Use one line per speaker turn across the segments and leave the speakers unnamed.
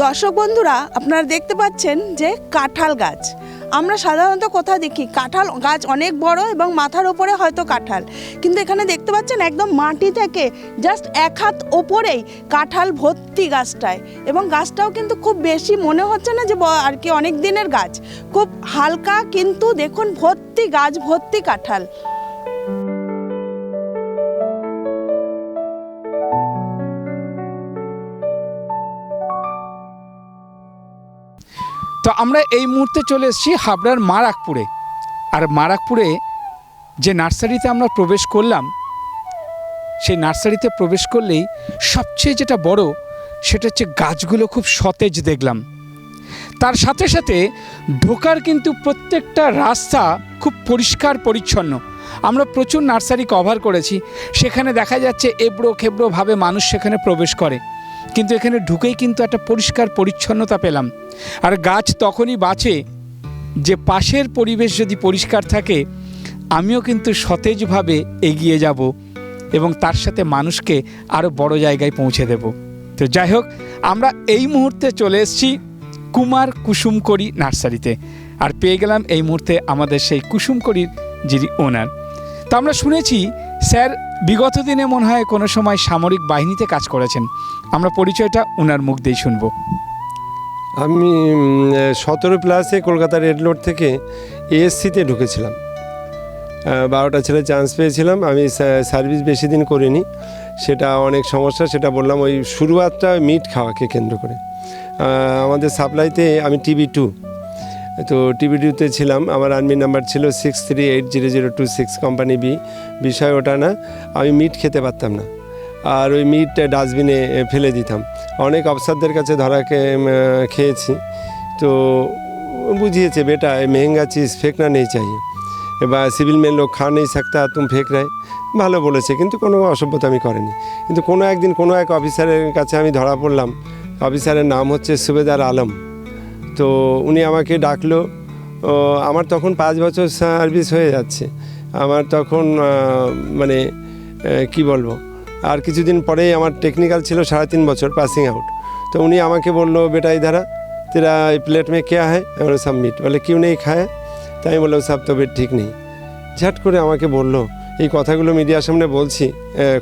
দর্শক বন্ধুরা, আপনারা দেখতে পাচ্ছেন যে কাঁঠাল গাছ। আমরা সাধারণত কোথাও দেখি কাঁঠাল গাছ অনেক বড় এবং মাথার ওপরে হয়তো কাঁঠাল, কিন্তু এখানে দেখতে পাচ্ছেন একদম মাটি থেকে জাস্ট 1 হাত ওপরেই কাঁঠাল ভর্তি গাছটায়। এবং গাছটাও কিন্তু খুব বেশি মনে হচ্ছে না যে আর কি অনেক দিনের গাছ, খুব হালকা, কিন্তু দেখুন ভর্তি গাছ, ভর্তি কাঁঠাল।
তো আমরা এই মুহূর্তে চলে এসেছি হাবড়ার মারাকপুরে। আর মারাকপুরে যে নার্সারিতে আমরা প্রবেশ করলাম, সেই নার্সারিতে প্রবেশ করলেই সবচেয়ে যেটা বড় সেটা হচ্ছে গাছগুলো খুব সতেজ দেখলাম। তার সাথে সাথে ঢোকার কিন্তু প্রত্যেকটা রাস্তা খুব পরিষ্কার পরিচ্ছন্ন। আমরা প্রচুর নার্সারি কভার করেছি, সেখানে দেখা যাচ্ছে এবড়ো খেবড়োভাবে মানুষ সেখানে প্রবেশ করে, কিন্তু এখানে ঢুকেই কিন্তু একটা পরিষ্কার পরিচ্ছন্নতা পেলাম। আর গাছ তখনই বাঁচে যে পাশের পরিবেশ যদি পরিষ্কার থাকে, আমিও কিন্তু সতেজভাবে এগিয়ে যাব এবং তার সাথে মানুষকে আরও বড় জায়গায় পৌঁছে দেব। তো যাই হোক, আমরা এই মুহূর্তে চলে এসেছি কুমার কুসুমকড়ি নার্সারিতে, আর পেয়ে গেলাম এই মুহূর্তে আমাদের সেই কুসুমকড়ির যিনি ওনার। তো আমরা শুনেছি স্যার বিগত দিনে মনে হয় কোনো সময় সামরিক বাহিনীতে কাজ করেছেন। আমরা পরিচয়টা ওনার মুখ দিয়ে শুনব।
আমি 17+ কলকাতা রেড রোড থেকে এএসসিতে ঢুকেছিলাম। 12টা ছেলে চান্স পেয়েছিলাম। আমি সার্ভিস বেশি দিন করিনি, সেটা অনেক সমস্যা, সেটা বললাম। ওই শুরুয়াতটা মিট খাওয়াকে কেন্দ্র করে আমাদের সাপ্লাইতে আমি TB2, তো TB2তে ছিলাম। আমার আর্মি নাম্বার ছিল 63800026, কোম্পানি বি। বিষয় ওটা না, আমি মিট খেতে পারতাম না, আর ওই মিট ডাস্টবিনে ফেলে দিতাম। অনেক অফিসারদের কাছে ধরাকে খেয়েছি, তো বুঝিয়েছে বেটা মেহেঙ্গা চিজ ফেকনা নেই চাই, বা সিভিল में लोग खा नहीं सकता तुम फेंक रहे, ভালো বলেছে, কিন্তু কোনো অসভ্যতা আমি করিনি। কিন্তু কোনো একদিন কোনো এক অফিসারের কাছে আমি ধরা পড়লাম। অফিসারের নাম হচ্ছে সুবেদার আলম। তো উনি আমাকে ডাকলো। আমার তখন 5 বছর সার্ভিস হয়ে যাচ্ছে। আমার তখন মানে কি বলবো, আর কিছুদিন পরেই আমার টেকনিক্যাল ছিল 3.5 বছর পাসিং আউট। তো উনি আমাকে বললো, বেটা इधर आ, तेरा प्लेट में क्या है? सब मीट। বলে क्यों नहीं खाया? তাই আমি বললাম সব তবে ঠিক নেই। ঝাট করে আমাকে বললো, এই কথাগুলো মিডিয়ার সামনে বলছি,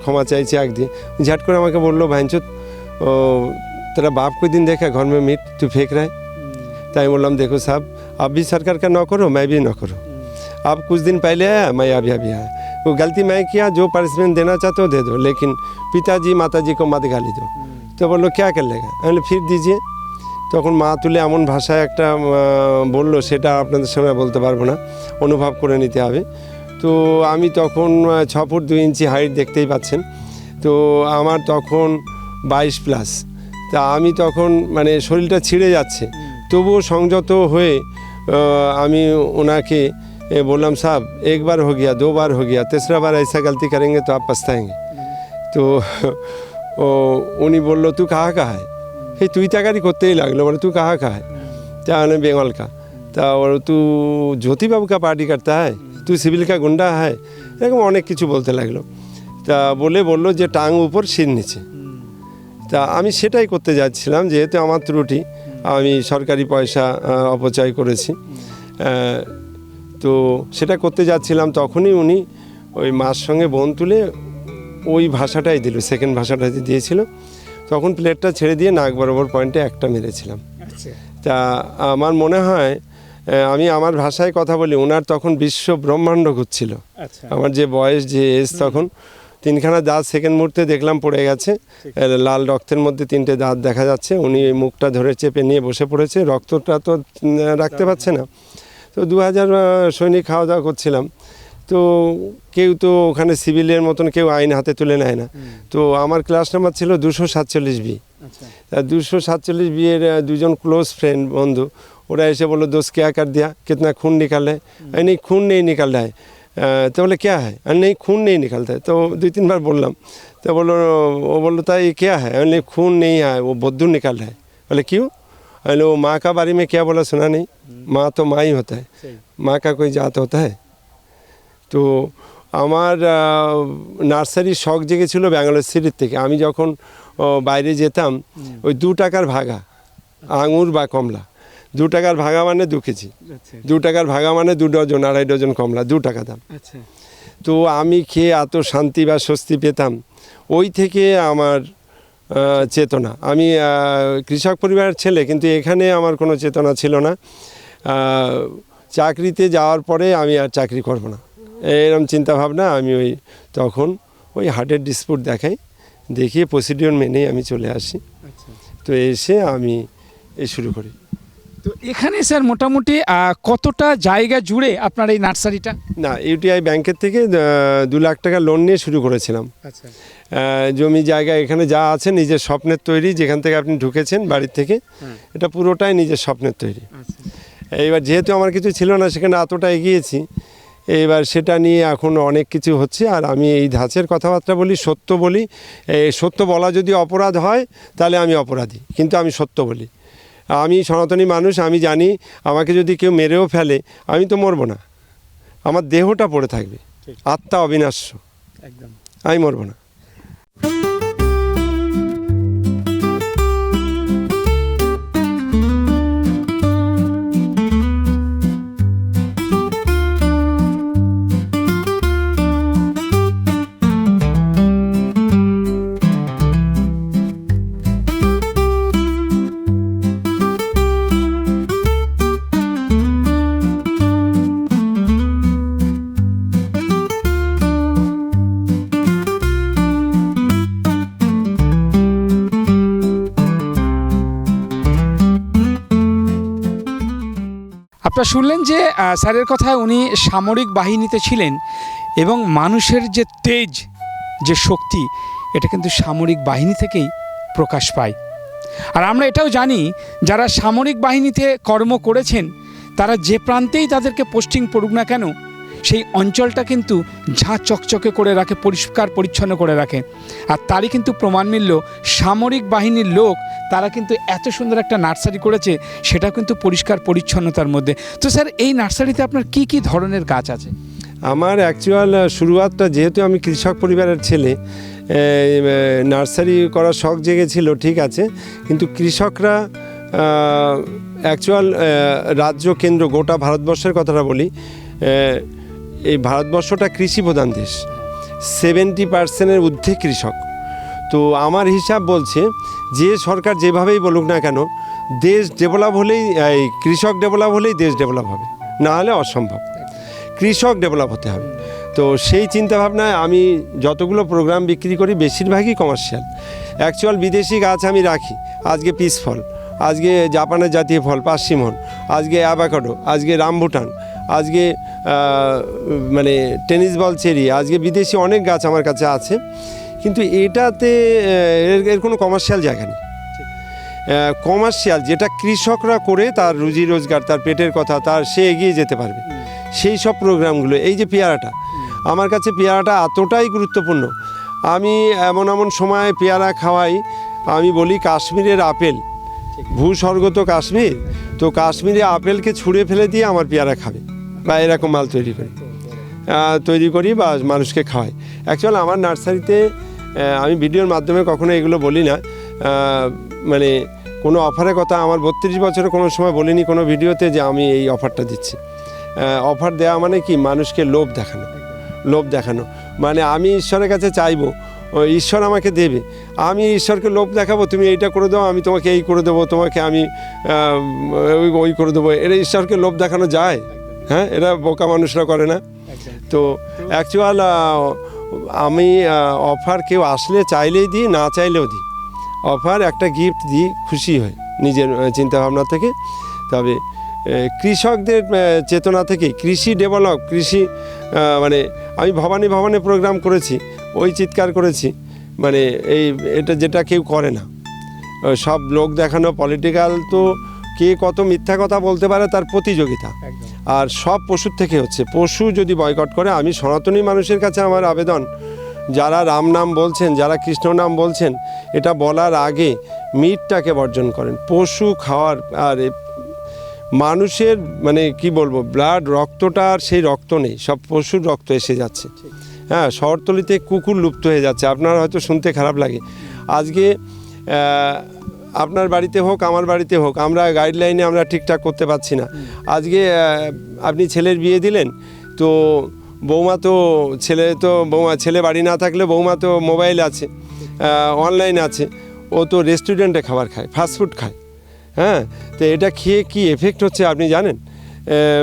ক্ষমা চাইছি আগ দিয়ে। ঝাট করে আমাকে বললো, ভাইঞ্চুত तेरा बाप कोई दिन देखा घर में मीट तू फेंक रहा है? তাই বললাম, देखो साहब आप भी सरकार का नौकर हो, मैं भी नौकर हूँ। आप कुछ दिन पहले आया, मैं अभी आया। वो गलती मैं किया, जो पनिशमेंट देना चाहते हो दे दो, लेकिन पिताजी माताजी को मत गाली दो। तो बोलो क्या कर लेगा? আমি फिर दीजिए। তখন মা তুলে এমন ভাষায় একটা বললো, সেটা আপনাদের সামনে বলতে পারবো না, অনুভব করে নিতে হবে। তো আমি তখন 6 ফুট 2 ইঞ্চি হাইট, দেখতেই পাচ্ছেন। তো আমার তখন 22+। তা আমি তখন মানে শরীরটা ছিঁড়ে যাচ্ছে, তবুও সংযত হয়ে আমি ওনাকে বললাম, সাহেব एक बार हो गया, 2 बार हो गया, 3रा बार ऐसा गलती करेंगे तो आप पछताएंगे। তো উনি বললো, तू कहाँ का है? এই তুই তাকারি করতেই লাগলো, বলে তুই কাহা কা है? তাহলে বেঙ্গল কা। তা বলো তু জ্যোতিবাবু কা পার্টি করতা है, তুই সিভিল কা গুন্ডা है, এরকম অনেক কিছু বলতে লাগলো। তা বললো যে টাং উপর শির নিচে। তা আমি সেটাই করতে যাচ্ছিলাম, যেহেতু আমার ত্রুটি, আমি সরকারি পয়সা অপচয় করেছি, তো সেটা করতে যাচ্ছিলাম। তখনই উনি ওই মার সঙ্গে বোন তুলে ওই ভাষাটাই দিল, সেকেন্ড ভাষাটা দিয়েছিল। তখন প্লেটটা ছেড়ে দিয়ে নাক বরাবর পয়েন্টে একটা মেরেছিলাম। তা আমার মনে হয়, আমি আমার ভাষায় কথা বলি, ওনার তখন বিশ্ব ব্রহ্মাণ্ড ঘুরছিল। আমার যে বয়স, যে এজ, তখন 3খানা দাঁত সেকেন্ড মুহূর্তে দেখলাম পড়ে গেছে, লাল রক্তের মধ্যে 3টে দাঁত দেখা যাচ্ছে। উনি এই মুখটা ধরে চেপে নিয়ে বসে পড়েছে, রক্তটা তো রাখতে পারছে না। তো 2000 সৈনিক খাওয়া দাওয়া করছিলাম। তো কেউ তো ওখানে সিভিলের মতন কেউ আইন হাতে তুলে নেয় না। তো আমার ক্লাস নাম্বার ছিল 247B। তা 247B এর 2জন ক্লোজ ফ্রেন্ড, বন্ধু, ওরা এসে বললো, दोस्त क्या कर दिया, कितना खून निकल है? नहीं खून नहीं निकल रहा है। तो बोले क्या है? नहीं खून नहीं निकलता है। तो 2-3 बार बोललाम। तो वो बोलो था ये क्या है? नहीं खून नहीं है, वो बद्दू निकल रहा है। बोले क्यों? अरे वो माँ का बारे में क्या बोला सुना नहीं? माँ तो माँ ही होता है, माँ का कोई जात होता है? তো আমার নার্সারির শখ জেগেছিল ব্যাঙ্গালোর সিটির থেকে। আমি যখন বাইরে যেতাম, ওই 2 টাকার ভাগা আঙুর বা কমলা। 2 টাকার ভাঙা মানে 2 কেজি, 2 টাকার ভাঙা মানে 2 ডজন, 2.5 ডজন কমলা, 2 টাকা দাম। তো আমি খেয়ে এত শান্তি বা স্বস্তি পেতাম, ওই থেকে আমার চেতনা। আমি কৃষক পরিবারের ছেলে, কিন্তু এখানে আমার কোনো চেতনা ছিল না। চাকরিতে যাওয়ার পরে আমি আর চাকরি করব না, এরকম চিন্তাভাবনা। আমি তখন হার্টের ডিসপুট দেখিয়ে প্রসিডিওর মেনেই আমি চলে আসি। তো এসে আমি শুরু করি।
তো এখানে স্যার মোটামুটি কতটা জায়গা জুড়ে আপনার এই নার্সারিটা?
না, ইউটিআই ব্যাংকের থেকে 2 লাখ টাকা লোন নিয়ে শুরু করেছিলাম। জমি জায়গা এখানে যা আছে নিজের স্বপ্নের তৈরি, যেখান থেকে আপনি ঢুকেছেন বাড়ির থেকে, এটা পুরোটাই নিজের স্বপ্নের তৈরি। এইবার যেহেতু আমার কিছু ছিল না, সেখানে এতটা এগিয়েছি, এবার সেটা নিয়ে এখন অনেক কিছু হচ্ছে। আর আমি এই ধাঁচের কথাবার্তা বলি, সত্য বলি। সত্য বলা যদি অপরাধ হয় তাহলে আমি অপরাধী, কিন্তু আমি সত্য বলি। আমি সনাতনী মানুষ, আমি জানি আমাকে যদি কেউ মেরেও ফেলে আমি তো মরবো না, আমার দেহটা পড়ে থাকবে, আত্মা অবিনাশ্য,
একদম
আমি মরবো না।
আপনারা শুনলেন যে স্যারের কথায় উনি সামরিক বাহিনীতে ছিলেন এবং মানুষের যে তেজ, যে শক্তি, এটা কিন্তু সামরিক বাহিনী থেকেই প্রকাশ পায়। আর আমরা এটাও জানি যারা সামরিক বাহিনীতে কর্ম করেছেন তারা যে প্রান্তেই তাদেরকে পোস্টিং পড়ুক না কেন, সেই অঞ্চলটা কিন্তু ঝাঁ চকচকে করে রাখে, পরিষ্কার পরিচ্ছন্ন করে রাখে। আর তারই কিন্তু প্রমাণ মিলল সামরিক বাহিনীর লোক, তারা কিন্তু এত সুন্দর একটা নার্সারি করেছে, সেটা কিন্তু পরিষ্কার পরিচ্ছন্নতার মধ্যে। তো স্যার এই নার্সারিতে আপনার কি কি ধরনের গাছ আছে?
আমার অ্যাকচুয়াল শুরুয়াতটা, যেহেতু আমি কৃষক পরিবারের ছেলে, নার্সারি করার শখ জেগেছিল, ঠিক আছে, কিন্তু কৃষকরা অ্যাকচুয়াল রাজ্য কেন্দ্র গোটা ভারতবর্ষের কথাটা বলি, এই ভারতবর্ষটা কৃষি প্রধান দেশ, 70% ঊর্ধ্বে কৃষক। তো আমার হিসাব বলছে যে সরকার যেভাবেই বলুক না কেন, দেশ ডেভেলপ হলেই, এই কৃষক ডেভেলপ হলেই দেশ ডেভেলপ হবে, না হলে অসম্ভব। কৃষক ডেভেলপ হতে হবে। তো সেই চিন্তাভাবনায় আমি যতগুলো প্রোগ্রাম বিক্রি করি বেশিরভাগই কমার্শিয়াল। অ্যাকচুয়াল বিদেশি গাছ আমি রাখি, আজকে পিস ফল, আজকে জাপানের জাতীয় ফল পার্সিমন, আজকে অ্যাভাকাডো, আজকে রামবুটান, আজকে মানে টেনিস বল চেরি, আজকে বিদেশি অনেক গাছ আমার কাছে আছে। কিন্তু এটাতে এর কোনো কমার্শিয়াল জায়গা নেই। কমার্শিয়াল যেটা কৃষকরা করে তার রুজি রোজগার, তার পেটের কথা, তার সে এগিয়ে যেতে পারবে, সেই সব প্রোগ্রামগুলো। এই যে পেয়ারাটা, আমার কাছে পেয়ারাটা এতটাই গুরুত্বপূর্ণ। আমি এমন এমন সময় পেয়ারা খাওয়াই, আমি বলি কাশ্মীরের আপেল, ভূস্বর্গ তো কাশ্মীর, তো কাশ্মীরে আপেলকে ছুঁড়ে ফেলে দিয়ে আমার পেয়ারা খাবে, বা এরকম মাল তৈরি করি বা মানুষকে খাওয়াই। অ্যাকচুয়ালি আমার নার্সারিতে আমি ভিডিওর মাধ্যমে কখনো এগুলো বলি না, মানে কোনো অফারের কথা আমার 32 বছরে কোনো সময় বলিনি কোনো ভিডিওতে যে আমি এই অফারটা দিচ্ছি। অফার দেওয়া মানে কি, মানুষকে লোভ দেখানো। মানে আমি ঈশ্বরের কাছে চাইবো, ঈশ্বর আমাকে দেবে, আমি ঈশ্বরকে লোভ দেখাবো, তুমি এইটা করে দাও, আমি তোমাকে এই করে দেবো, তোমাকে আমি ওই করে দেবো। এটা ঈশ্বরকে লোভ দেখানো যায়? হ্যাঁ, এরা বোকা মানুষরা করে না। তো অ্যাকচুয়াল আমি অফার কেউ আসলে চাইলেই দিই, না চাইলেও দিই। অফার একটা গিফট দিই খুশি হই নিজের চিন্তাভাবনা থেকে। তবে কৃষকদের চেতনা থেকে কৃষি ডেভেলপ, কৃষি মানে আমি ভবানী প্রোগ্রাম করেছি, ওই চিৎকার করেছি, মানে এটা যেটা কেউ করে না, সব লোক দেখানো, পলিটিক্যাল, তো কে কত মিথ্যা কথা বলতে পারে তার প্রতিযোগিতা। আর সব পশুর থেকে হচ্ছে, পশু যদি বয়কট করে, আমি সনাতনী মানুষের কাছে আমার আবেদন, যারা রাম নাম বলছেন, যারা কৃষ্ণ নাম বলছেন, এটা বলার আগে মিটটাকে বর্জন করেন। পশু খাওয়ার, আর মানুষের মানে কি বলবো, ব্লাড, রক্তটা আর সেই রক্ত নেই, সব পশুর রক্ত এসে যাচ্ছে। হ্যাঁ, শহরতলিতে কুকুর লুপ্ত হয়ে যাচ্ছে, আপনার হয়তো শুনতে খারাপ লাগে। আজকে আপনার বাড়িতে হোক আমার বাড়িতে হোক, আমরা গাইডলাইনে আমরা ঠিকঠাক করতে পারছি না। আজকে আপনি ছেলের বিয়ে দিলেন, তো বৌমা ছেলে বাড়ি না থাকলে বৌমা তো মোবাইল আছে, অনলাইন আছে, ও তো রেস্টুরেন্টে খাবার খায়, ফাস্টফুড খায়। হ্যাঁ, তো এটা খেয়ে কি এফেক্ট হচ্ছে আপনি জানেন?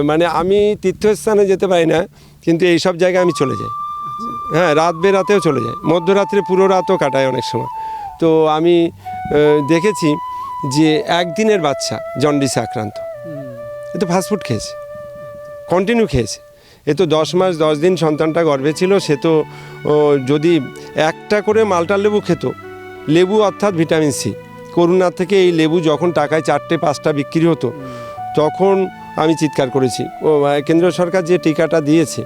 মানে আমি তীর্থস্থানে যেতে পারি না, কিন্তু এইসব জায়গায় আমি চলে যাই। হ্যাঁ, রাত বেরাতেও চলে যাই, মধ্যরাত্রে পুরো রাতও কাটায় অনেক সময়। তো আমি দেখেছি যে একদিনের বাচ্চা জন্ডিসে আক্রান্ত, এ তো ফাস্টফুড খেয়েছে, কন্টিনিউ খেয়েছে। এ তো 10 মাস 10 দিন সন্তানটা গর্ভে ছিল, সে তো যদি একটা করে মালটা লেবু খেত, লেবু অর্থাৎ ভিটামিন সি, করোনার থেকে এই লেবু যখন টাকায় 4টে 5টা বিক্রি হতো, তখন আমি চিৎকার করেছি। কেন্দ্র সরকার যে টিকাটা দিয়েছে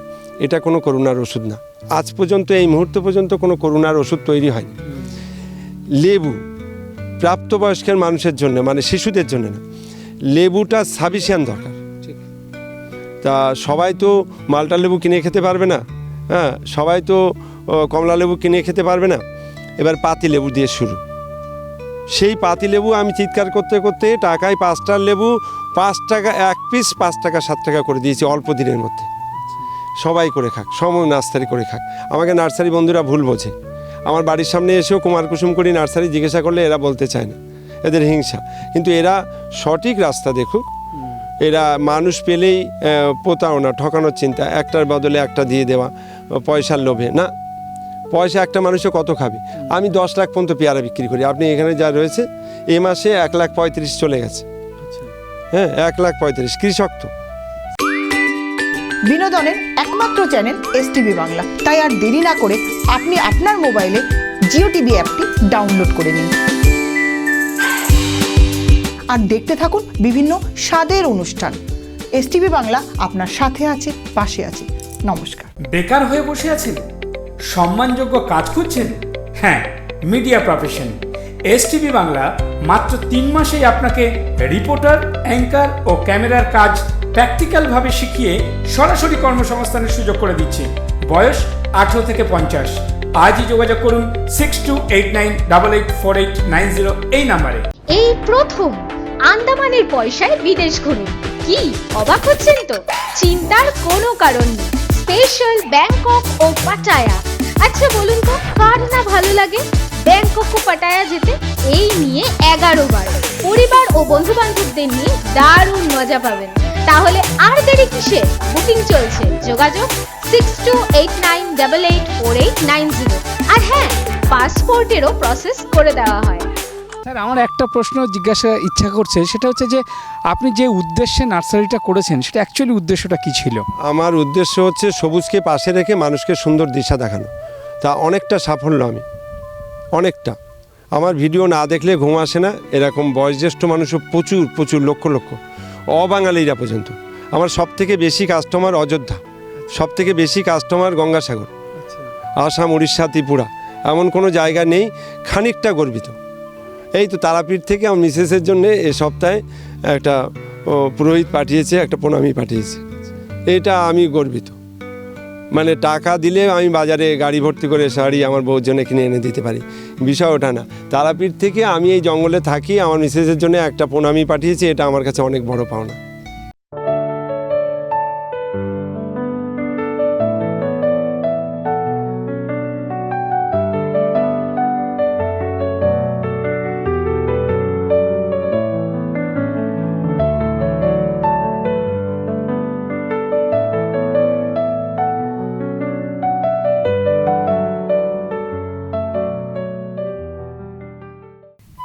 এটা কোনো করোনার ওষুধ না, আজ পর্যন্ত এই মুহূর্ত পর্যন্ত কোনো করোনার ওষুধ তৈরি হয়নি। লেবু প্রাপ্তবয়স্কের মানুষের জন্য, মানে শিশুদের জন্য না, লেবুটা সাফিসিয়েন্ট দরকার। তা সবাই তো মালটা লেবু কিনে খেতে পারবে না, হ্যাঁ, সবাই তো কমলা লেবু কিনে খেতে পারবে না। এবার পাতি লেবু দিয়ে শুরু। সেই পাতি লেবু আমি চিৎকার করতে করতে টাকায় 5টার লেবু 5 টাকা 1 পিস, 5 টাকা 7 টাকা করে দিয়েছি অল্প দিনের মধ্যে। সবাই করে খাক, নার্সারি করে খাক। আমাকে নার্সারি বন্ধুরা ভুল বোঝে, আমার বাড়ির সামনে এসেও কুমার কুসুম করি নার্সারি জিজ্ঞাসা করলে এরা বলতে চায় না, এদের হিংসা। কিন্তু এরা সঠিক রাস্তা দেখুক। এরা মানুষ পেলেই প্রতারণা, ঠকানোর চিন্তা, একটার বদলে একটা দিয়ে দেওয়া, পয়সার লোভে না। পয়সা একটা মানুষে কত খাবে? আমি 10 লাখ পর্যন্ত পেয়ারা বিক্রি করি। আপনি এখানে যা রয়েছে, এ মাসে 1,35,000 চলে গেছে। হ্যাঁ, 1,35,000। কৃষক তো।
বিনোদনের একমাত্র চ্যানেল STV বাংলা। তাই আর দেরি না করে আপনি আপনার মোবাইলে জিও টিভি অ্যাপটি ডাউনলোড করে নিন আর দেখতে থাকুন বিভিন্ন স্বাদের অনুষ্ঠান। STV বাংলা আপনার সাথে আছে, পাশে আছে। নমস্কার।
বেকার হয়ে বসে আছেন, সম্মানযোগ্য কাজ খুঁজছেন? হ্যাঁ, মিডিয়া প্রফেশন STV বাংলা মাত্র 3 মাসেই আপনাকে রিপোর্টার, অ্যাঙ্কার ও ক্যামেরার কাজ প্র্যাকটিক্যালভাবে শিখিয়ে সরাসরি কর্মসংস্থানের সুযোগ করে দিচ্ছে। বয়স 18 থেকে 50। আজই যোগাযোগ করুন 6289884890 এই নাম্বারে।
এই প্রথম আন্দামানের পয়সায় বিদেশ ঘুরুন। কি অবাক হচ্ছেন তো? চিন্তার কোনো কারণ নেই। স্পেশাল ব্যাংকক ও পাটায়া। আচ্ছা বলুন তো, কার না ভালো লাগে ব্যাংকক ও পাটায়া যেতে? এই নিয়ে 11 বার পরিবার ও বন্ধু বান্ধবদের নিয়ে দারুণ মজা পাবেন। তাহলে আর দেরি কিসে? বুকিং চলছে, যোগাযোগ 6289884890। আর হ্যাঁ, পাসপোর্টেরও প্রসেস করে দেওয়া হয়।
স্যার, আমার একটা প্রশ্ন জিজ্ঞাসা ইচ্ছা করছে, সেটা হচ্ছে যে আপনি যে উদ্দেশ্যে নার্সারিটা করেছেন, সেটা অ্যাকচুয়ালি উদ্দেশ্যটা কী ছিল?
আমার উদ্দেশ্য হচ্ছে সবুজকে পাশে রেখে মানুষকে সুন্দর দিশা দেখানো। তা অনেকটা সাফল্য আমি, অনেকটা। আমার ভিডিও না দেখলে ঘুম আসে না, এরকম বয়োজ্যেষ্ঠ মানুষও প্রচুর প্রচুর, লক্ষ লক্ষ, অবাঙালিরা পর্যন্ত। আমার সবথেকে বেশি কাস্টমার অযোধ্যা, সবথেকে বেশি কাস্টমার গঙ্গাসাগর, আসাম, উড়িষ্যা, ত্রিপুরা, এমন কোনো জায়গা নেই। খানিকটা গর্বিত। এই তো তারাপীঠ থেকে আমার মিসেসের জন্য এ সপ্তাহে একটা পুরোহিত পাঠিয়েছে, একটা প্রণামী পাঠিয়েছে। এটা আমি গর্বিত। মানে টাকা দিলে আমি বাজারে গাড়ি ভর্তি করে শাড়ি আমার বউর জন্য কিনে এনে দিতে পারি, বিষয় ওটা না। তারাপীঠ থেকে আমি এই জঙ্গলে থাকি, আমার মিসেসের জন্য একটা প্রণামী পাঠিয়েছি, এটা আমার কাছে অনেক বড় পাওনা।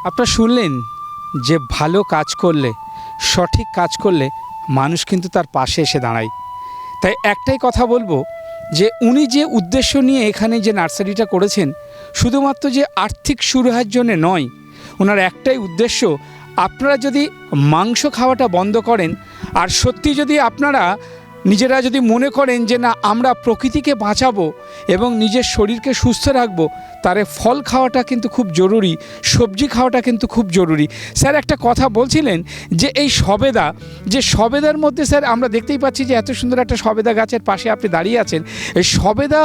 আপনারা শুনলেন যে ভালো কাজ করলে, সঠিক কাজ করলে মানুষ কিন্তু তার পাশে এসে দাঁড়ায়। তাই একটাই কথা বলবো যে উনি যে উদ্দেশ্য নিয়ে এখানে যে নার্সারিটা করেছেন, শুধুমাত্র যে আর্থিক সুরাহার জন্য নয়, ওনার একটাই উদ্দেশ্য, আপনারা যদি মাংস খাওয়াটা বন্ধ করেন আর সত্যি যদি আপনারা নিজেরা যদি মনে করেন যে না আমরা প্রকৃতিকে বাঁচাবো এবং নিজের শরীরকে সুস্থ রাখবো, তারে ফল খাওয়াটা কিন্তু খুব জরুরি, সবজি খাওয়াটা কিন্তু খুব জরুরি। স্যার একটা কথা বলছিলেন যে এই সবেদা, যে সবেদার মধ্যে স্যার আমরা দেখতেই পাচ্ছি যে এত সুন্দর একটা সবেদা গাছের পাশে আপনি দাঁড়িয়ে আছেন, এই সবেদা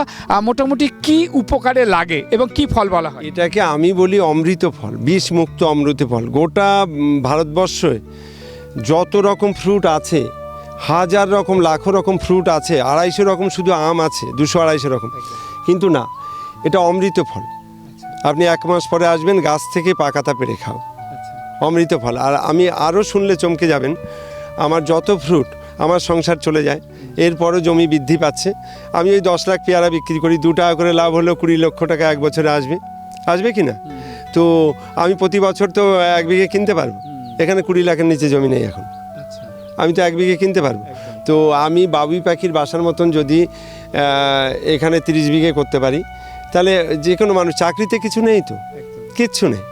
মোটামুটি কি উপকারে লাগে এবং কি ফল বলা হয়?
এটাকে আমি বলি অমৃত ফল, বিষমুক্ত অমৃত ফল। গোটা ভারতবর্ষে যত রকম ফ্রুট আছে, হাজার রকম লাখো রকম ফ্রুট আছে, 250 রকম শুধু আম আছে, 200-250 রকম, কিন্তু না, এটা অমৃত ফল। আপনি 1 মাস পরে আসবেন, গাছ থেকে পাকাতা পেড়ে খাও, অমৃত ফল। আর আমি আরও শুনলে চমকে যাবেন, আমার যত ফ্রুট আমার সংসার চলে যায়, এরপরও জমি বৃদ্ধি পাচ্ছে। আমি ওই 10 লাখ পেয়ারা বিক্রি করি, 2 টাকা করে লাভ হলেও 20 লক্ষ টাকা 1 বছরে আসবে কি না? তো আমি প্রতি বছর তো 1 বিঘে কিনতে পারবো। এখানে 20 লাখের নিচে জমি নেই এখন, আমি তো 1 বিঘে কিনতে পারবো। তো আমি বাবুই পাখির বাসার মতন যদি এখানে 30 বিঘে করতে পারি, তাহলে যে কোনো মানুষ, চাকরিতে কিছু নেই তো, কিচ্ছু নেই।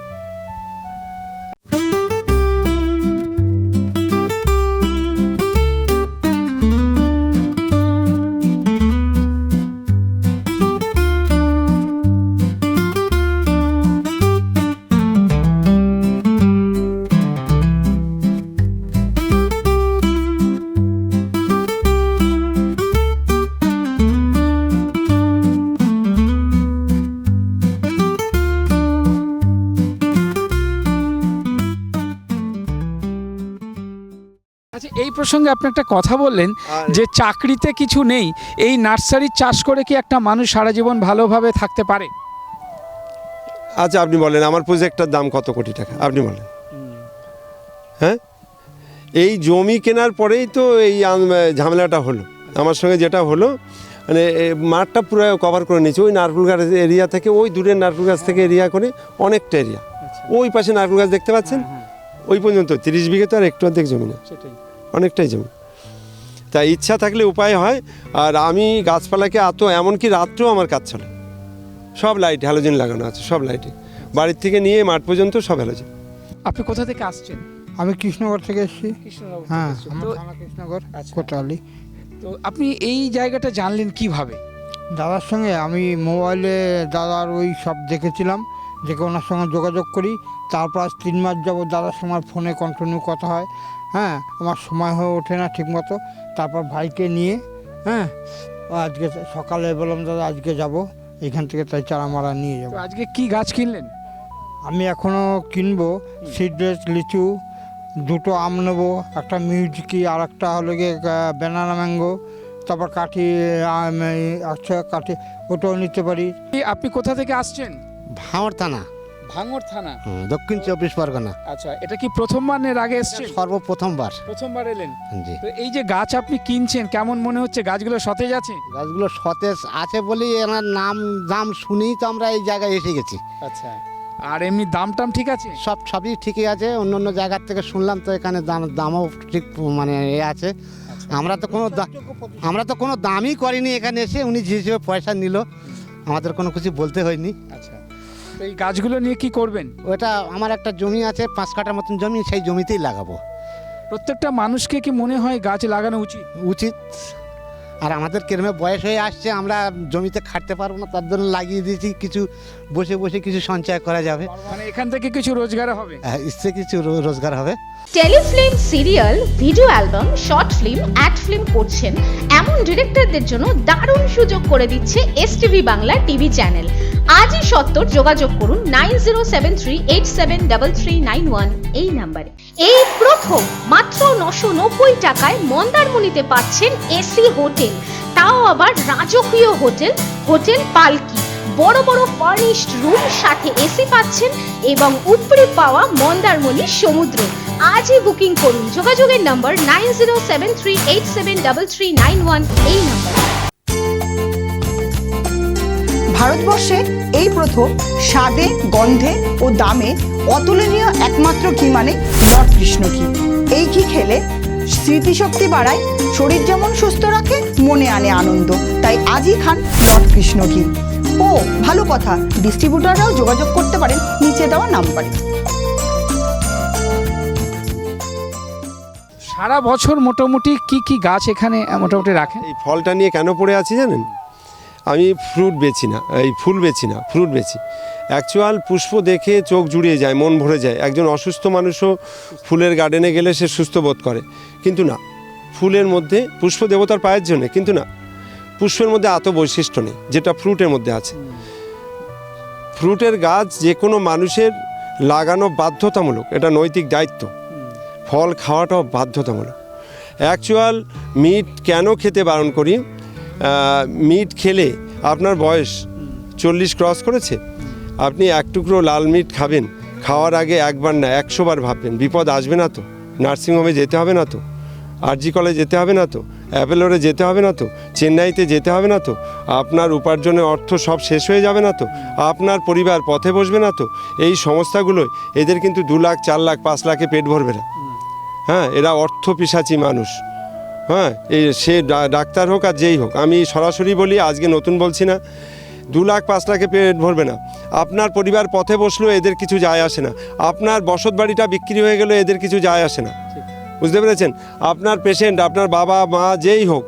আচ্ছা, এই প্রসঙ্গে আপনি একটা কথা বললেন যে চাকরিতে কিছু নেই, এই নার্সারির চাষ করে কি একটা মানুষ সারা জীবন ভালোভাবে থাকতে পারে?
আচ্ছা আপনি বলেন, আমার প্রজেক্টটার দাম কত কোটি টাকা, আপনি বলেন। হ্যাঁ, এই জমি কেনার পরেই তো এই ঝামেলাটা হলো। আমার সঙ্গে যেটা হলো, মানে মাঠটা পুরো কভার করে নিয়েছে, ওই নারকেল গাছ এরিয়া থেকে, ওই দূরের নারকেল গাছ থেকে এরিয়া করে অনেকটা এরিয়া, ওই পাশে নারকেল গাছ দেখতে পাচ্ছেন, ওই পর্যন্ত 30 বিঘে তো আর একটু অর্ধেক জমি না, অনেকটাই জমি। তাই ইচ্ছা থাকলে উপায় হয়। আর আমি গাছপালাকে এমনকি রাত্রেও আমার কাজ চলে, সব লাইট হ্যালোজেন লাগানো আছে, সব লাইটে, বাড়ির থেকে নিয়ে মাঠ পর্যন্ত সব হ্যালোজেন।
আপনি কোথা থেকে আসছেন?
আমি কৃষ্ণনগর থেকে এসেছি।
কৃষ্ণনগর
হ্যাঁ,
থেকে।
আমার
তো
থানা কৃষ্ণনগর,
আচ্ছা।
কোটালি।
তো আপনি এই জায়গাটা জানলেন কিভাবে?
দাদার সঙ্গে আমি মোবাইলে দাদার ওই সব দেখেছিলাম, দেখে ওনার সঙ্গে যোগাযোগ করি। তারপর আজ 3 মাস যাবত দাদার সঙ্গে ফোনে কন্টিনিউ কথা হয়। হ্যাঁ, আমার সময় হয়ে ওঠে না ঠিকমতো। তারপর ভাইকে নিয়ে, হ্যাঁ, আজকে সকালে বললাম দাদা আজকে যাব এখান থেকে, তাই চারা মারা নিয়ে যাব।
তো আজকে কি গাছ কিনলেন?
আমি এখনও কিনবো সিডলেস লিচু, 2টো আম নেবো, একটা মিউজিকি, আর একটা হলো গিয়ে ব্যানানা ম্যাঙ্গো, তারপর কাঠি আচ্ছা কাঠি, ওটাও নিতে পারি।
আপনি কোথা থেকে আসছেন?
ভাঙড় থানা,
ভাঙড় থানা।
দক্ষিণ 24 পরগনা।
আচ্ছা, এটা কি প্রথমবার এর আগে এসেছেন?
সর্বপ্রথমবার।
প্রথমবার এলেন?
জি।
তো এই যে গাছ আপনি কিনছেন, কেমন মনে হচ্ছে? গাছগুলো সতেজ আছে?
গাছগুলো সতেজ আছে বলেই এনার দাম শুনেই তো আমরা এই জায়গায় এসে গেছি।
আচ্ছা, আর এমনি দাম টাম ঠিক আছে?
সবই ঠিকই আছে। অন্য জায়গার থেকে শুনলাম তো এখানে দামও ঠিক মানে এ আছে। আমরা তো কোনো দামই করিনি এখানে এসে, উনি যে হিসেবে পয়সা নিল আমাদের কোনো কিছু বলতে হয়নি।
আচ্ছা, তো এই গাছগুলো নিয়ে কি করবেন?
ওটা আমার একটা জমি আছে 5 কাঠার মতন জমি, সেই জমিতেই লাগাবো।
প্রত্যেকটা মানুষকে কি মনে হয় গাছ লাগানো
উচিত। আর আমাদের কেরমে বয়স হয়ে আসছে, আমরা জমিতে খাটতে পারবো না, তার জন্য লাগিয়ে দিয়েছি। কিছু বসে বসে কিছু সঞ্চয় করা যাবে,
মানে এখান থেকে কিছু রোজগার হবে?
ইচ্ছে কিছু রোজগার হবে।
Telefilm, serial, video album, short film, ad film করছেন এমন ডিরেক্টরদের জন্য দারুণ সুযোগ করে দিচ্ছে এসটিভি বাংলা টিভি চ্যানেল। আজই সত্তর যোগাযোগ করুন 9073873391 এই নাম্বারে। এই প্রথম মাত্র 990 টাকায় মন্দারমণিতে পাচ্ছেন এসি হোটেল, তাও আবার রাজকীয় হোটেল, হোটেল পালকি। বড় বড় ফার্নিশড রুম, সাথে এসি পাচ্ছেন এবং উপরে পাওয়া মন্দারমণির সমুদ্র। আজই বুকিং করুন। যোগাযোগের নাম্বার 9073873391 এই নাম্বারে।
ভারতবর্ষে এই প্রথম স্বাদে, গন্ধে ও দামে অতুলনীয় একমাত্র ঘি মানে লর্ড কৃষ্ণ ঘি। এই ঘি খেলে স্মৃতিশক্তি বাড়ায়, শরীর যেমন সুস্থ রাখে, মনে আনে আনন্দ। তাই আজই খান লর্ড কৃষ্ণ ঘি। ও ভালো কথা, ডিস্ট্রিবিউটাররাও যোগাযোগ করতে পারেন নিচে দেওয়া নাম্বারে।
সারা বছর মোটামুটি কি কি গাছ এখানে মোটামুটি রাখেন?
এই ফলটা নিয়ে কেন পড়ে আছি জানেন? আমি ফ্রুট বেচি না, এই ফুল বেচি না, ফ্রুট বেচি। অ্যাকচুয়াল পুষ্প দেখে চোখ জুড়িয়ে যায়, মন ভরে যায়। একজন অসুস্থ মানুষও ফুলের গার্ডেনে গেলে সে সুস্থ বোধ করে, কিন্তু না, ফুলের মধ্যে পুষ্প দেবতার পায়ের জন্যে, কিন্তু না, পুষ্পের মধ্যে এত বৈশিষ্ট্য নেই যেটা ফ্রুটের মধ্যে আছে। ফ্রুটের গাছ যে কোনো মানুষের লাগানো বাধ্যতামূলক, এটা নৈতিক দায়িত্ব। ফল খাওয়াটাও বাধ্যতামূলক। অ্যাকচুয়াল মিট কেন খেতে বারণ করি? মিট খেলে আপনার বয়স 40 ক্রস করেছে, আপনি এক টুকরো লাল মিট খাবেন, খাওয়ার আগে একবার না 100 বার ভাববেন বিপদ আসবে না তো, নার্সিংহোমে যেতে হবে না তো, আরজি কলেজে যেতে হবে না তো, অ্যাপেলোরে যেতে হবে না তো, চেন্নাইতে যেতে হবে না তো, আপনার উপার্জনের অর্থ সব শেষ হয়ে যাবে না তো, আপনার পরিবার পথে বসবে না তো। এই সংস্থাগুলোই এদের কিন্তু 2 লাখ 4 লাখ 5 লাখে পেট ভরবে না। হ্যাঁ, এরা অর্থ পিশাচী মানুষ। হ্যাঁ, এই সে ডাক্তার হোক আর যেই হোক, আমি সরাসরি বলি, আজকে নতুন বলছি না। 2 লাখ 5 লাখে পেট ভরবে না। আপনার পরিবার পথে বসলেও এদের কিছু যায় আসে না। আপনার বসত বাড়িটা বিক্রি হয়ে গেলেও এদের কিছু যায় আসে না। বুঝতে পেরেছেন? আপনার পেশেন্ট, আপনার বাবা মা যেই হোক,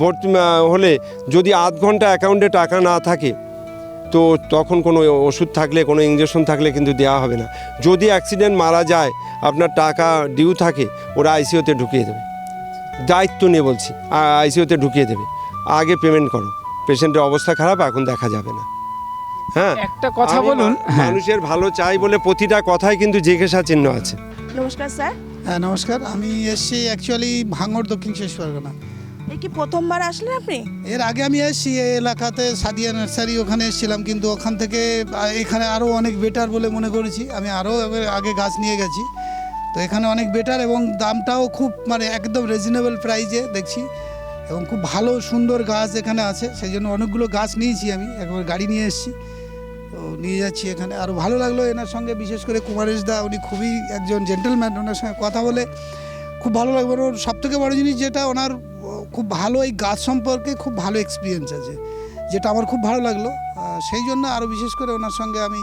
ভর্তি হলে যদি আধ ঘন্টা অ্যাকাউন্টে টাকা না থাকে, তো তখন কোনো ওষুধ থাকলে, কোনো ইঞ্জেকশন থাকলে কিন্তু দেওয়া হবে না। যদি অ্যাক্সিডেন্ট মারা যায়, আপনার টাকা ডিউ থাকে, ওরা আইসিইউতে ঢুকিয়ে দেবে। দায়িত্ব নিয়ে বলছি, আইসিইউতে ঢুকিয়ে দেবে। আগে পেমেন্ট করো, পেশেন্টের অবস্থা খারাপ, এখন দেখা যাবে না। হ্যাঁ,
একটা কথা
আমি
বলুন।
মানুষের ভালো চাই বলে প্রতিটা কথায় কিন্তু জিজ্ঞাসা চিহ্ন আছে।
নমস্কার স্যার।
হ্যাঁ নমস্কার, আমি এসছি অ্যাকচুয়ালি ভাঙড় দক্ষিণ শেষ পরগনা।
এই কি প্রথমবার আসলেন আপনি?
এর আগে আমি এসছি এই এলাকাতে সাদিয়া নার্সারি, ওখানে এসেছিলাম, কিন্তু ওখান থেকে এখানে আরও অনেক বেটার বলে মনে করেছি। আমি আরও আগে গাছ নিয়ে গেছি, তো এখানে অনেক বেটার এবং দামটাও খুব মানে একদম রিজনেবল প্রাইজে দেখছি, এবং খুব ভালো সুন্দর গাছ এখানে আছে। সেই জন্য অনেকগুলো গাছ নিয়েছি, আমি একবার গাড়ি নিয়ে এসেছি, তো নিয়ে যাচ্ছি এখানে। আরও ভালো লাগলো এনার সঙ্গে, বিশেষ করে কুমারেশ দা, উনি খুবই একজন জেন্টলম্যান, ওনার সঙ্গে কথা বলে খুব ভালো লাগবে। ওর সবথেকে বড় জিনিস যেটা, ওনার খুব ভালো এই গাছ সম্পর্কে খুব ভালো এক্সপিরিয়েন্স আছে, যেটা আমার খুব ভালো লাগলো। সেই জন্য আরও বিশেষ করে ওনার সঙ্গে আমি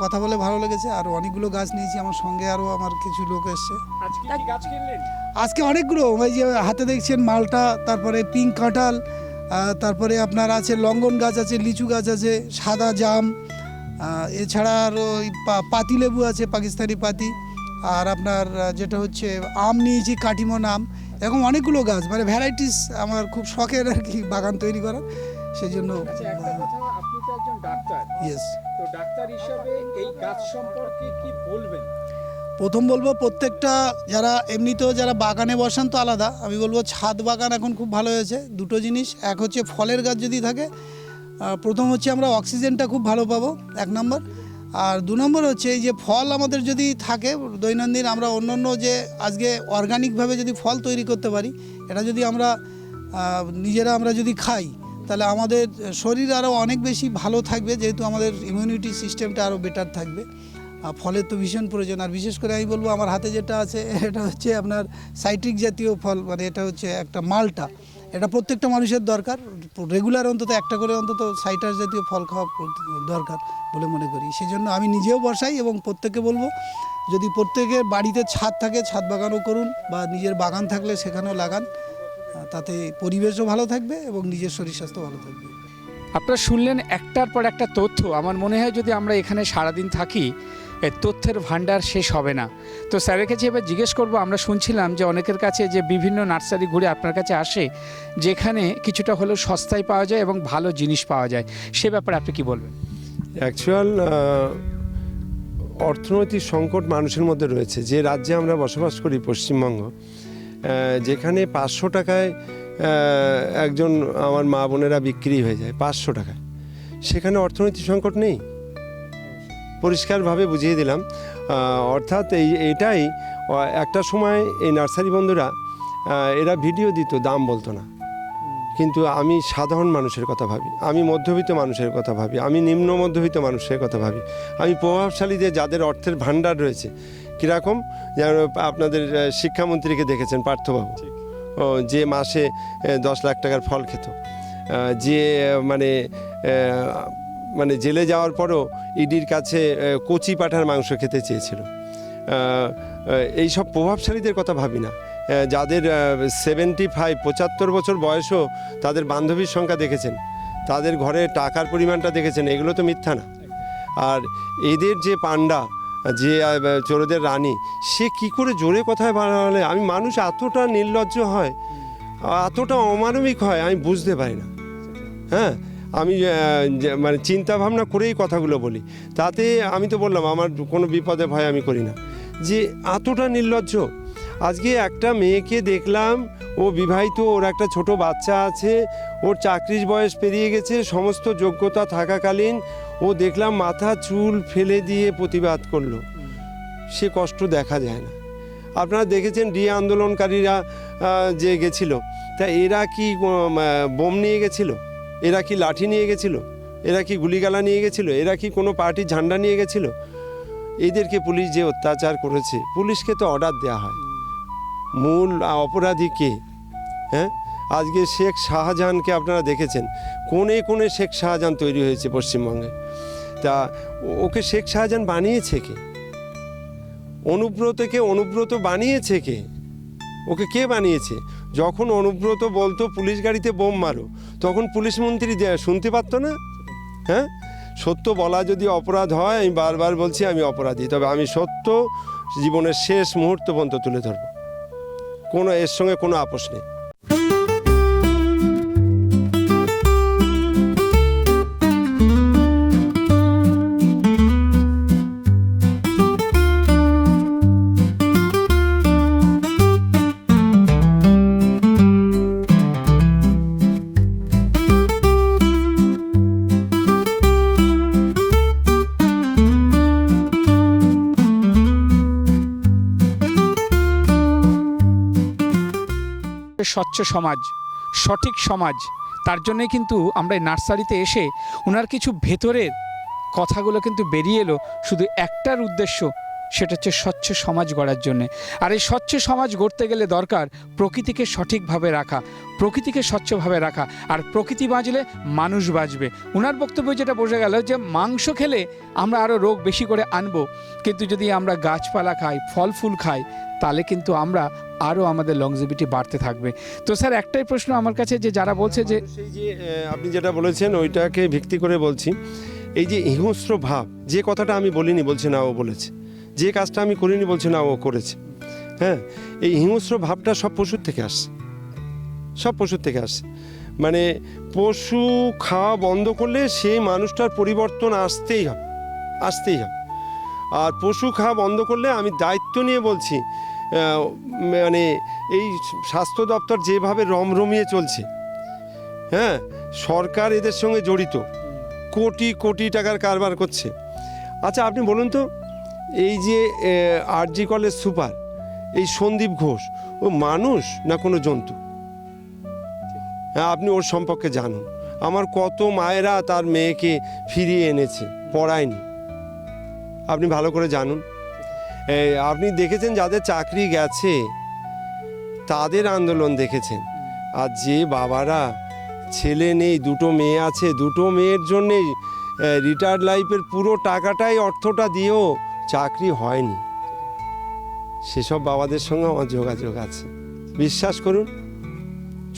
কথা বলে ভালো লেগেছে। আরও অনেকগুলো গাছ নিয়েছি, আমার সঙ্গে আরও আমার কিছু লোক এসছে।
আজকে কি গাছ কিনলেন?
আজকে অনেকগুলো, ওই যে হাতে দেখছেন মালটা, তারপরে পিঙ্ক কাঁঠাল, তারপরে আপনার আছে লঙ্গন গাছ আছে, লিচু গাছ আছে, সাদা জাম, এছাড়া আর ওই পাতিলেবু আছে, পাকিস্তানি পাতি, আর আপনার যেটা হচ্ছে আম নিয়েছি, কাটিমন আম, এরকম অনেকগুলো গাছ, মানে ভ্যারাইটিস। আমার খুব শখের আর কি বাগান তৈরি করার, সেই জন্য।
আচ্ছা, একটা কথা, আপনি তো একজন ডাক্তার,
ইয়েস,
তো ডাক্তার হিসাবে এই গাছ সম্পর্কে কি বলবেন?
প্রথম বলবো প্রত্যেকটা যারা এমনিতেও যারা বাগানে বসান তো আলাদা, আমি বলবো ছাদ বাগান এখন খুব ভালো হয়েছে। দুটো জিনিস, এক হচ্ছে ফলের গাছ যদি থাকে, প্রথম হচ্ছে আমরা অক্সিজেনটা খুব ভালো পাবো, 1 নম্বর। আর 2 নম্বর হচ্ছে এই যে ফল আমাদের যদি থাকে দৈনন্দিন, আমরা অন্য যে আজকে অর্গানিকভাবে যদি ফল তৈরি করতে পারি, এটা যদি আমরা নিজেরা আমরা যদি খাই, তাহলে আমাদের শরীর আরও অনেক বেশি ভালো থাকবে, যেহেতু আমাদের ইমিউনিটি সিস্টেমটা আরও বেটার থাকবে। ফলের তো ভীষণ প্রয়োজন। আর বিশেষ করে আমি বলবো আমার হাতে যেটা আছে, এটা হচ্ছে আপনার সাইট্রিক জাতীয় ফল, মানে এটা হচ্ছে একটা মালটা। এটা প্রত্যেকটা মানুষের দরকার, রেগুলার অন্তত একটা করে অন্তত সাইট্রাস জাতীয় ফল খাওয়া দরকার বলে মনে করি। সেই জন্য আমি নিজেও বসাই এবং প্রত্যেককে বলবো, যদি প্রত্যেকের বাড়িতে ছাদ থাকে, ছাদ বাগানও করুন, বা নিজের বাগান থাকলে সেখানেও লাগান, তাতে পরিবেশও ভালো থাকবে এবং নিজের শরীর স্বাস্থ্য ভালো থাকবে।
আপনারা শুনলেন একটার পর একটা তথ্য। আমার মনে হয় যদি আমরা এখানে সারাদিন থাকি, এই তথ্যের ভান্ডার শেষ হবে না। তো স্যারের কাছে এবার জিজ্ঞেস করব, আমরা শুনছিলাম যে অনেকের কাছে যে বিভিন্ন নার্সারি ঘুরে আপনার কাছে আসে, যেখানে কিছুটা হলেও সস্তায় পাওয়া যায় এবং ভালো জিনিস পাওয়া যায়, সে ব্যাপারে আপনি কি বলবেন?
অ্যাকচুয়াল অর্থনৈতিক সংকট মানুষের মধ্যে রয়েছে। যে রাজ্যে আমরা বসবাস করি, পশ্চিমবঙ্গ, যেখানে 500 টাকায় একজন আমার মা বোনেরা বিক্রি হয়ে যায়, 500 টাকায়, সেখানে অর্থনৈতিক সংকট নেই। পরিষ্কারভাবে বুঝিয়ে দিলাম। অর্থাৎ এটাই একটা সময় এই নার্সারি বন্ধুরা এরা ভিডিও দিত, দাম বলতো না, কিন্তু আমি সাধারণ মানুষের কথা ভাবি, আমি মধ্যবিত্ত মানুষের কথা ভাবি, আমি নিম্ন মধ্যবিত্ত মানুষের কথা ভাবি, আমি প্রভাবশালীদের যাদের অর্থের ভাণ্ডার রয়েছে। কীরকম, যেন আপনাদের শিক্ষামন্ত্রীকে দেখেছেন, পার্থবাবু, যে মাসে 10 লাখ টাকার ফল খেত, যে মানে জেলে যাওয়ার পরও ইডির কাছে কচি পাঁঠার মাংস খেতে চেয়েছিল। এই সব প্রভাবশালীদের কথা ভাবি না, যাদের 75 বছর বয়সও তাদের বান্ধবীর সংখ্যা দেখেছেন, তাদের ঘরে টাকার পরিমাণটা দেখেছেন, এগুলো তো মিথ্যা না। আর এদের যে পান্ডা, যে চোরদের রানী, সে কি করে জোরে কথায় বলে, আমি মানুষ এতটা নির্লজ্জ হয়, এতটা অমানবিক হয়, আমি বুঝতে পারি না। হ্যাঁ, আমি মানে চিন্তা ভাবনা করেই কথাগুলো বলি। তাতে আমি তো বললাম আমার কোনো বিপদে ভয় আমি করি না, যে এতটা নির্লজ্জ। আজকে একটা মেয়েকে দেখলাম, ও বিবাহিত, ওর একটা ছোট বাচ্চা আছে, ওর চাকরির বয়স পেরিয়ে গেছে, সমস্ত যোগ্যতা থাকাকালীন ও দেখলাম মাথা চুল ফেলে দিয়ে প্রতিবাদ করলো। সে কষ্ট দেখা যায় না। আপনারা দেখেছেন আন্দোলনকারীরা যে গেছিল, তা এরা কি বোম নিয়ে গেছিল? এরা কি লাঠি নিয়ে গেছিল? এরা কি গুলিগালা নিয়ে গেছিল? এরা কি কোনো পার্টির ঝান্ডা নিয়ে গেছিল? এদেরকে পুলিশ যে অত্যাচার করেছে, পুলিশকে তো অর্ডার দেওয়া হয়। মূল অপরাধী কে? হ্যাঁ, আজকে শেখ শাহজাহানকে আপনারা দেখেছেন, কোণে কোণে শেখ শাহজাহান তৈরি হয়েছে পশ্চিমবঙ্গে। তা ওকে শেখ শাহজাহান বানিয়েছে কে? অনুব্রতকে অনুব্রত বানিয়েছে কে? ওকে কে বানিয়েছে? যখন অনুব্রত বলতো পুলিশ গাড়িতে বোম মারো, তখন পুলিশ মন্ত্রী শুনতে পারতো না? হ্যাঁ, সত্য বলা যদি অপরাধ হয়, আমি বারবার বলছি আমি অপরাধী, তবে আমি সত্য জীবনের শেষ মুহূর্ত পর্যন্ত তুলে ধরব, কোনো এর সঙ্গে কোনো আপোষ নেই।
স্বচ্ছ সমাজ, সঠিক সমাজ, তার জন্যই কিন্তু আমরা এই নার্সারিতে এসে ওনার কিছু ভেতরের কথাগুলো কিন্তু বেরিয়ে এলো শুধু একটার উদ্দেশ্য, সেটা হচ্ছে স্বচ্ছ সমাজ গড়ার জন্যে। আর এই স্বচ্ছ সমাজ গড়তে গেলে দরকার প্রকৃতিকে সঠিকভাবে রাখা, প্রকৃতিকে স্বচ্ছভাবে রাখা, আর প্রকৃতি বাঁচলে মানুষ বাঁচবে। ওনার বক্তব্য যেটা বোঝা গেল যে মাংস খেলে আমরা আরও রোগ বেশি করে আনবো, কিন্তু যদি আমরা গাছপালা খাই, ফল ফুল খাই, তাহলে কিন্তু আমরা আরও আমাদের লংজিভিটি বাড়তে থাকবে। তো স্যার একটাই প্রশ্ন আমার কাছে, যে যারা বলছে যে
সেই যে আপনি যেটা বলেছেন ওইটাকে ভিত্তি করে বলছি, এই যে হিংস্র ভাব, যে কথাটা আমি বলিনি বলছে না ও বলেছে, যে কাজটা আমি করিনি বলছে না ও করেছে। হ্যাঁ, এই হিংস্র ভাবটা সব পশুর থেকে আসছে, সব পশুর থেকে আসছে। মানে পশু খাওয়া বন্ধ করলে সেই মানুষটার পরিবর্তন আসতেই হবে, আসতেই হবে। আর পশু খাওয়া বন্ধ করলে আমি দায়িত্ব নিয়ে বলছি, মানে এই স্বাস্থ্য দপ্তর যেভাবে রমরমিয়ে চলছে, হ্যাঁ, সরকার এদের সঙ্গে জড়িত, কোটি কোটি টাকার কারবার করছে। আচ্ছা আপনি বলুন তো, এই যে আরজি কলেজ সুপার, এই সন্দীপ ঘোষ, ও মানুষ না কোনো জন্তু? হ্যাঁ, আপনি ওর সম্পর্কে জানুন। আমার কত মায়েরা তার মেয়েকে ফিরিয়ে এনেছে, পড়ায়নি, আপনি ভালো করে জানুন। আপনি দেখেছেন যাদের চাকরি গেছে তাদের আন্দোলন দেখেছেন। আর যে বাবারা ছেলে নেই, দুটো মেয়ে আছে, দুটো মেয়ের জন্যেই রিটায়ার্ড লাইফের পুরো টাকাটাই, অর্থটা দিয়েও চাকরি হয়নি, সেসব বাবাদের সঙ্গে আমার যোগাযোগ আছে। বিশ্বাস করুন,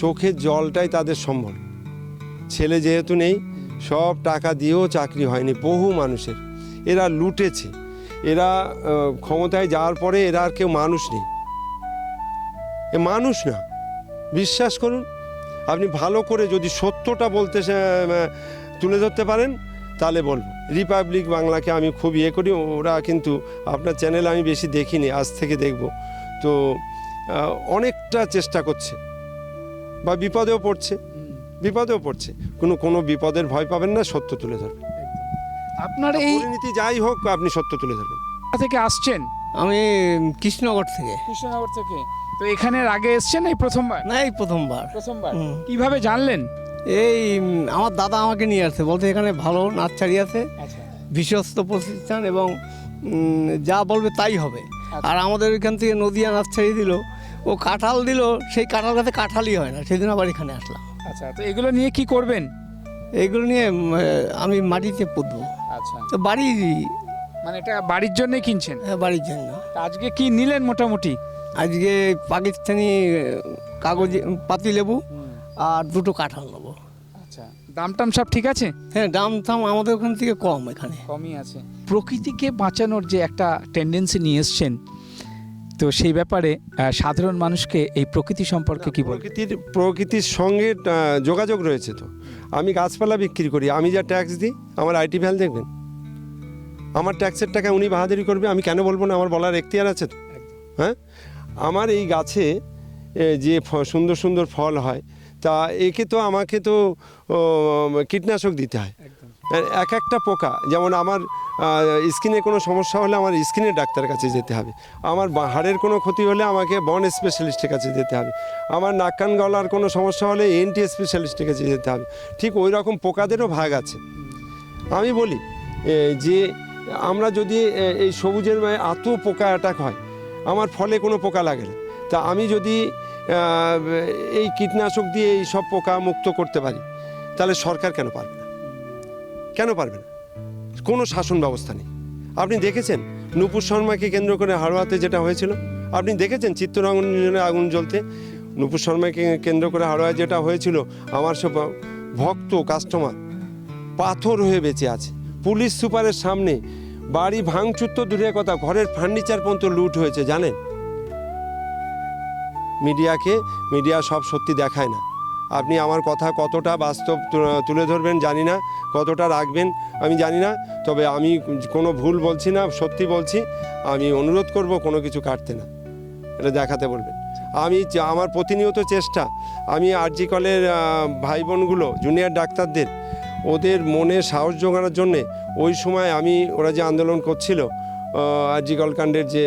চোখের জলটাই তাদের সম্বল। ছেলে যেহেতু নেই, সব টাকা দিয়েও চাকরি হয়নি বহু মানুষের। এরা লুটেছে, এরা ক্ষমতায় যাওয়ার পরে এরা আর কেউ মানুষ নেই, এ মানুষ না। বিশ্বাস করুন, আপনি ভালো করে যদি সত্যটা বলতে তুলে ধরতে পারেন তাহলে বলবো। রিপাবলিক বাংলাকে আমি খুব ইয়ে করি, ওরা কিন্তু আপনার চ্যানেল আমি বেশি দেখিনি, আজ থেকে দেখব। তো অনেকটা চেষ্টা করছে, বা বিপদেও পড়ছে, বিপদেও পড়ছে। কোনো বিপদের ভয় পাবেন না, সত্য তুলে ধরবেন।
আপনার এই
পরিণতি যাই হোক, আপনি সত্য তুলে ধরবেন।
কোথা থেকে আসছেন?
আমি কৃষ্ণনগর থেকে।
কৃষ্ণনগর থেকে। তো এখানে আগে এসছেন এই প্রথমবার?
না, এই প্রথমবার।
প্রথমবার।
হুম।
কিভাবে জানলেন?
এই আমার দাদা আমাকে নিয়ে আসছে, বলতে এখানে ভালো নার্সারি আছে,
আচ্ছা
বিশ্বস্ত প্রতিষ্ঠান, এবং যা বলবে তাই হবে। আর আমাদের এখান থেকে নদিয়া নার্সারি দিল, ও কাঁঠাল দিল, সেই কাঁঠাল গাছে কাঁঠালই হয় না, সেদিন আবার এখানে আসলাম।
আচ্ছা, তো এগুলো নিয়ে কি করবেন?
এইগুলো নিয়ে আমি মাটিতে পুঁতবো।
আচ্ছা,
তো বাড়ি,
মানে এটা বাড়ির জন্য কিনছেন?
বাড়ির জন্য।
তা আজকে কি নিলেন মোটামুটি?
আজকে পাকিস্তানি কাগজ পাতিলেবু আর 2টো কাঁঠাল নেবো।
আচ্ছা, দাম টাম সব ঠিক আছে?
হ্যাঁ, দাম টাম আমাদের ওখান থেকে কম, এখানে
কমই আছে। প্রকৃতিকে বাঁচানোর যে একটা টেন্ডেন্সি নিয়ে এসছেন, তো সেই ব্যাপারে সাধারণ মানুষকে এই প্রকৃতি সম্পর্কে কি বলবেন?
প্রকৃতির সঙ্গে যোগাযোগ রয়েছে। তো আমি গাছপালা বিক্রি করি, আমি যা ট্যাক্স দিই, আমার আইটি ভ্যাল দেখবেন, আমার ট্যাক্সের টাকা উনি বাহাদুরি করবে, আমি কেন বলবো না? আমার বলার এখতিয়ার আছে তো। হ্যাঁ, আমার এই গাছে যে সুন্দর সুন্দর ফল হয়, তা একে তো আমাকে তো কীটনাশক দিতে হয়। এক একটা পোকা, যেমন আমার স্কিনে কোনো সমস্যা হলে আমার স্কিনের ডাক্তারের কাছে যেতে হবে, আমার হাড়ের কোনো ক্ষতি হলে আমাকে বন স্পেশালিস্টের কাছে যেতে হবে, আমার নাক কান গলার কোনো সমস্যা হলে এনটি স্পেশালিস্টের কাছে যেতে হবে। ঠিক ওই রকম পোকাদেরও ভাগ আছে। আমি বলি যে আমরা যদি এই সবুজের এত পোকা অ্যাটাক হয়, আমার ফলে কোনো পোকা লাগে না, তা আমি যদি এই কীটনাশক দিয়ে এই সব পোকা মুক্ত করতে পারি, তাহলে সরকার কেন পারবে না? কেন পারবে না? কোনো শাসন ব্যবস্থা নেই। আপনি দেখেছেন নূপুর শর্মাকে কেন্দ্র করে হাড়োয়াতে যেটা হয়েছিল, আপনি দেখেছেন চিত্তরঞ্জনে আগুন জ্বলতে, নূপুর শর্মাকে কেন্দ্র করে হাড়োয়ায় যেটা হয়েছিল, আমার সব ভক্ত কাস্টমার পাথর হয়ে বেঁচে আছে। পুলিশ সুপারের সামনে বাড়ি ভাঙচুর তো দূরের কথা, ঘরের ফার্নিচার পর্যন্ত লুট হয়েছে, জানেন? মিডিয়া সব সত্যি দেখায় না। আপনি আমার কথা কতটা বাস্তব তুলে ধরবেন জানি না, কতটা রাখবেন আমি জানি না, তবে আমি কোনো ভুল বলছি না, সত্যি বলছি। আমি অনুরোধ করব কোনো কিছু কাটতে না, এটা দেখাতে বলবেন। আমার প্রতিনিয়ত চেষ্টা, আমি আরজি কলের ভাই বোনগুলো, জুনিয়র ডাক্তারদের, ওদের মনে সাহস জোগানোর জন্যে ওই সময় ওরা যে আন্দোলন করছিল, আরজি কল কাণ্ডের যে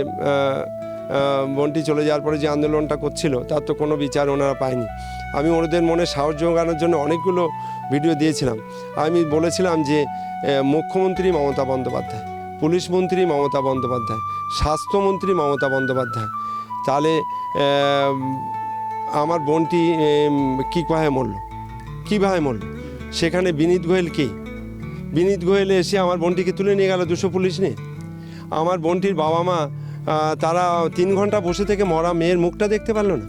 বন্টি চলে যাওয়ার পরে যে আন্দোলনটা করছিল, তার তো কোনো বিচার ওনারা পায়নি। আমি ওদের মনে সাহস জোগানোর জন্য অনেকগুলো ভিডিও দিয়েছিলাম। আমি বলেছিলাম যে মুখ্যমন্ত্রী মমতা বন্দ্যোপাধ্যায়, পুলিশ মন্ত্রী মমতা বন্দ্যোপাধ্যায়, স্বাস্থ্যমন্ত্রী মমতা বন্দ্যোপাধ্যায়, তাহলে আমার বোনটি কীভাবে মরল? সেখানে বিনীত গোয়েল কে? বিনীত গোয়েল এসে আমার বোনটিকে তুলে নিয়ে গেল 200 পুলিশ নিয়ে। আমার বোনটির বাবা মা তারা 3 ঘন্টা বসে থেকে মরা মেয়ের মুখটা দেখতে পারলো না।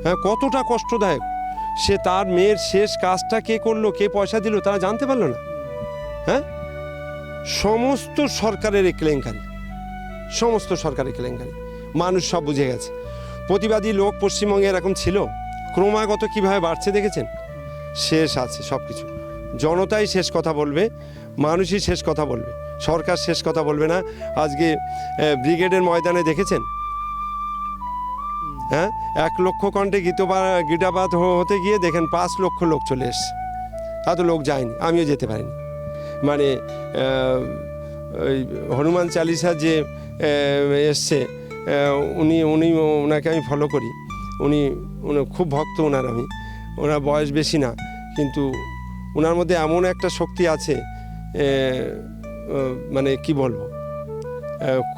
হ্যাঁ, কতটা কষ্টদায়ক। সে তার মেয়ের শেষ কাজটা কে করলো, কে পয়সা দিল, তারা জানতে পারলো না। হ্যাঁ, সমস্ত সরকারের কেলেঙ্কারি, মানুষ সব বুঝে গেছে। প্রতিবাদী লোক পশ্চিমবঙ্গে এরকম ছিল, ক্রমাগত কিভাবে বাড়ছে দেখেছেন? শেষ আছে সব কিছু। জনতাই শেষ কথা বলবে, মানুষই শেষ কথা বলবে, সরকার শেষ কথা বলবে না। আজকে ব্রিগেডের ময়দানে দেখেছেন, হ্যাঁ, 1 লক্ষ কণ্ঠে গীতাপাঠ হতে গিয়ে দেখেন 5 লক্ষ লোক চলে এসছে। এত লোক যায়নি, আমিও যেতে পারিনি। মানে ওই হনুমান চালিসা যে এসছে, ওনাকে আমি ফলো করি, উনি খুব ভক্ত ওনার বয়স বেশি না, কিন্তু ওনার মধ্যে এমন একটা শক্তি আছে, মানে কি বলবো,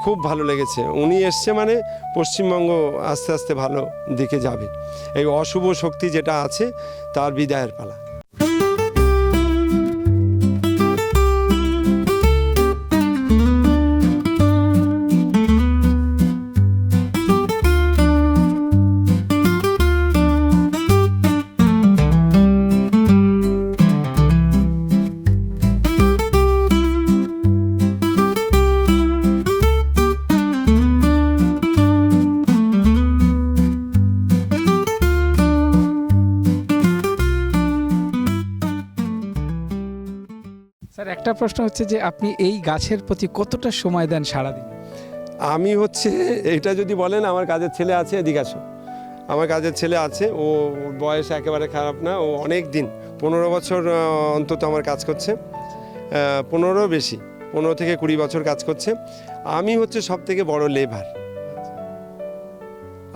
খুব ভালো লেগেছে। উনি এসছে মানে পশ্চিমবঙ্গ আস্তে আস্তে ভালো দিকে যাবে। এই অশুভ শক্তি যেটা আছে তার বিদায়ের পালা।
স্যার, একটা প্রশ্ন হচ্ছে যে আপনি এই গাছের প্রতি কতটা সময় দেন সারাদিন?
আমি এটা যদি বলেন, আমার কাজের ছেলে আছে, এদিকে আসো, আমার কাজের ছেলে আছে, ও বয়স একেবারে খারাপ না, ও অনেক দিন 15 বছর অন্তত আমার কাজ করছে, 15 বেশি, 15 থেকে 20 বছর কাজ করছে। আমি সব থেকে বড় লেবার,